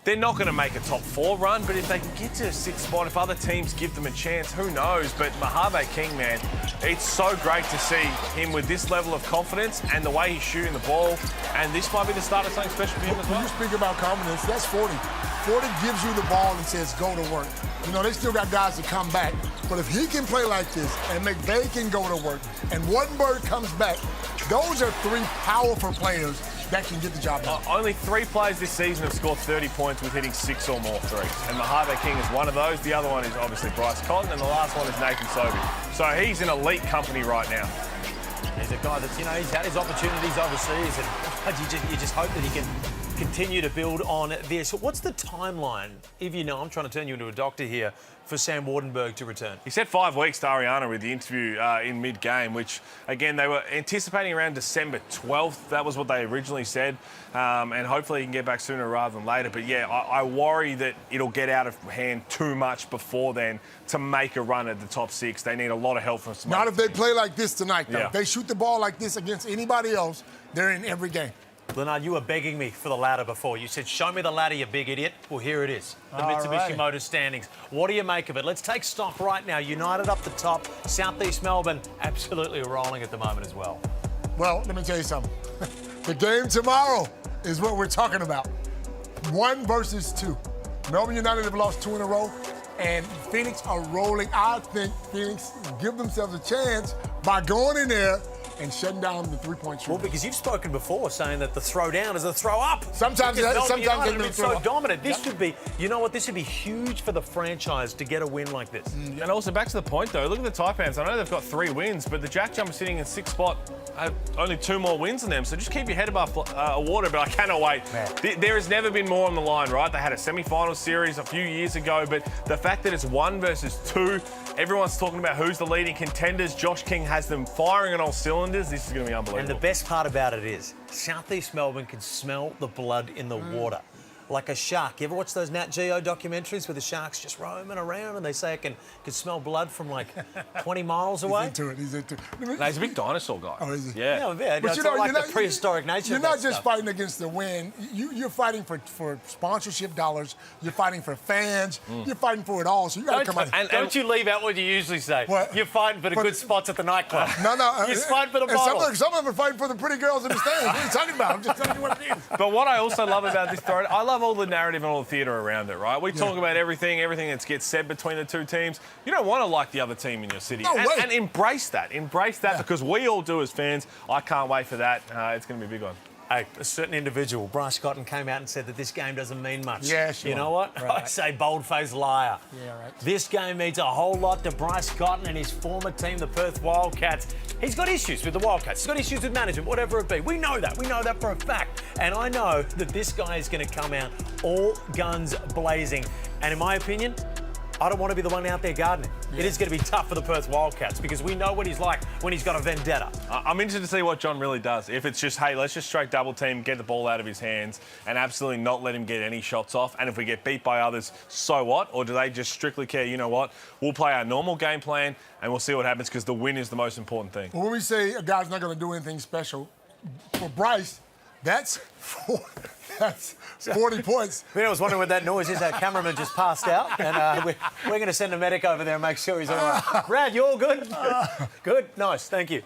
They're not going to make a top 4 run, but if they can get to a 6th spot, if other teams give them a chance, who knows? But Mojave King, man, it's so great to see him with this level of confidence and the way he's shooting the ball. And this might be the start of something special for him as well. When you speak about confidence, that's 40. 40 gives you the ball and says, go to work. You know, they still got guys to come back. But if he can play like this and McVay can go to work and Wardenberg comes back, those are 3 powerful players that can get the job done. Only 3 players this season have scored 30 points with hitting 6 or more threes. And Mojave King is one of those. The other one is obviously Bryce Cotton, and the last one is Nathan Sobey. So he's in elite company right now. He's a guy that's, he's had his opportunities overseas, and you just hope that he can continue to build on this. What's the timeline, if you know, I'm trying to turn you into a doctor here, for Sam Wardenberg to return? He said 5 weeks to Ariana with the interview in mid-game, which, again, they were anticipating around December 12th. That was what they originally said. And hopefully he can get back sooner rather than later. But, yeah, I worry that it'll get out of hand too much before then to make a run at the top 6. They need a lot of help from some. Not if they play like this tonight, though. Yeah. If they shoot the ball like this against anybody else, they're in every game. Leonard, you were begging me for the ladder before. You said, show me the ladder, you big idiot. Well, here it is, the Mitsubishi Motors standings. What do you make of it? Let's take stock right now. United up the top, Southeast Melbourne absolutely rolling at the moment as well. Well, let me tell you something. The game tomorrow is what we're talking about. 1 versus 2. Melbourne United have lost 2 in a row, and Phoenix are rolling. I think Phoenix give themselves a chance by going in there and shutting down the three-point shooting. Well, because you've spoken before saying that the throw down is a throw up. Sometimes they've been so dominant. This should be, you know what, this would be huge for the franchise to get a win like this. And also, back to the point, though, look at the Taipans. I know they've got 3 wins, but the Jack Jumper sitting in 6th spot have only 2 more wins than them. So just keep your head above water, but I cannot wait. There has never been more on the line, right? They had a semi-final series a few years ago, but the fact that it's 1 versus 2, everyone's talking about who's the leading contenders. Josh King has them firing on all cylinders. This is going to be unbelievable. And the best part about it is, Southeast Melbourne can smell the blood in the water. Like a shark. You ever watch those Nat Geo documentaries where the shark's just roaming around and they say it can smell blood from like 20 miles away? He's into it. No, he's a big dinosaur guy. Oh, is he? Yeah. But it's like the prehistoric nature You're of that not just stuff. fighting against the win. You're fighting for sponsorship dollars. You're fighting for fans. You're fighting for it all. So you got to come out. And don't you leave out what you usually say. What? You're fighting for the good spots at the nightclub. No. You're fighting for the and bottle. some of them are fighting for the pretty girls in the stands. What are you talking about? I'm just telling you what it is. But what I also love about this story, I love all the narrative and all the theatre around it, right? We talk about everything that gets said between the two teams. You don't want to like the other team in your city. And embrace that. Embrace that because we all do as fans. I can't wait for that. It's going to be a big one. Hey, a certain individual, Bryce Cotton, came out and said that this game doesn't mean much. Yeah, sure. You know what? Right. I say bold-faced liar. Yeah, right. This game means a whole lot to Bryce Cotton and his former team, the Perth Wildcats. He's got issues with the Wildcats. He's got issues with management, whatever it be. We know that. We know that for a fact. And I know that this guy is going to come out all guns blazing. And in my opinion, I don't want to be the one out there gardening. Yeah. It is going to be tough for the Perth Wildcats because we know what he's like when he's got a vendetta. I'm interested to see what John really does. If it's just, hey, let's just straight double team, get the ball out of his hands and absolutely not let him get any shots off. And if we get beat by others, so what? Or do they just strictly care, you know what, we'll play our normal game plan and we'll see what happens because the win is the most important thing. Well, when we say a guy's not going to do anything special, for Bryce, that's 40 points. I was wondering what that noise is. Our cameraman just passed out, and we're going to send a medic over there and make sure he's all right. Brad, you all good? Good? Nice, thank you.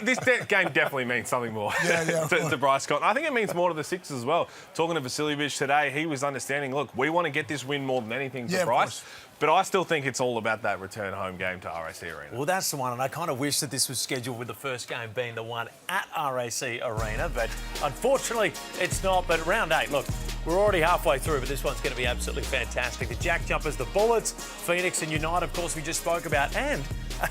This game definitely means something more to Bryce Scott. I think it means more to the Sixers as well. Talking to Vasiljevic today, he was understanding, look, we want to get this win more than anything for Bryce. But I still think it's all about that return home game to RAC Arena. Well, that's the one, and I kind of wish that this was scheduled with the first game being the one at RAC Arena, but unfortunately it's not. But round 8, look, we're already halfway through, but this one's going to be absolutely fantastic. The Jack Jumpers, the Bullets, Phoenix and United, of course, we just spoke about, and,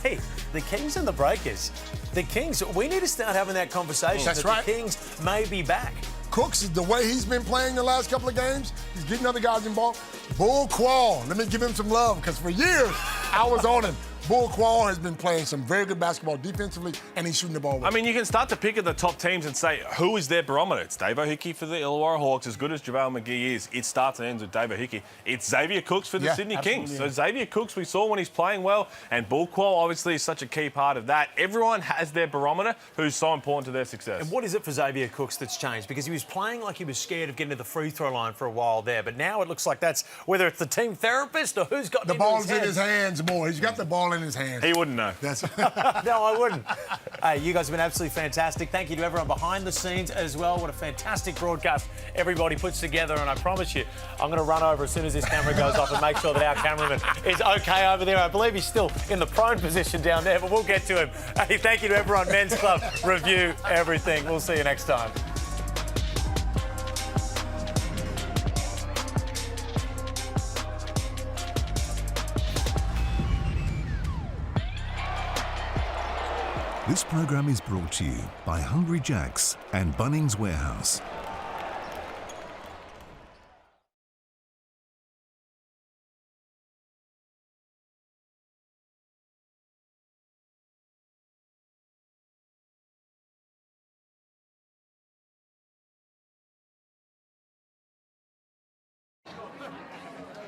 hey, the Kings and the Breakers. The Kings, we need to start having that conversation. That's right. The Kings may be back. Cooks, the way he's been playing the last couple of games, he's getting other guys involved. Bull Quall, let me give him some love, because for years, I was on him. Bull Quall has been playing some very good basketball defensively, and he's shooting the ball well. I mean, you can start to pick at the top teams and say, who is their barometer? It's Dave O'Hickey for the Illawarra Hawks. As good as JaVale McGee is, it starts and ends with Dave O'Hickey. It's Xavier Cooks for the Sydney Kings. So Xavier Cooks we saw when he's playing well, and Bull Quall obviously is such a key part of that. Everyone has their barometer who's so important to their success. And what is it for Xavier Cooks that's changed? Because he was playing like he was scared of getting to the free throw line for a while there, but now it looks like that's, whether it's the team therapist or who's got the ball's in his hands more. He's got the ball in his hands. He wouldn't know. That's No, I wouldn't. Hey, you guys have been absolutely fantastic. Thank you to everyone behind the scenes as well. What a fantastic broadcast everybody puts together. And I promise you, I'm going to run over as soon as this camera goes off and make sure that our cameraman is okay over there. I believe he's still in the prone position down there, but we'll get to him. Hey, thank you to everyone. Men's Club, review everything. We'll see you next time. This program is brought to you by Hungry Jack's and Bunnings Warehouse.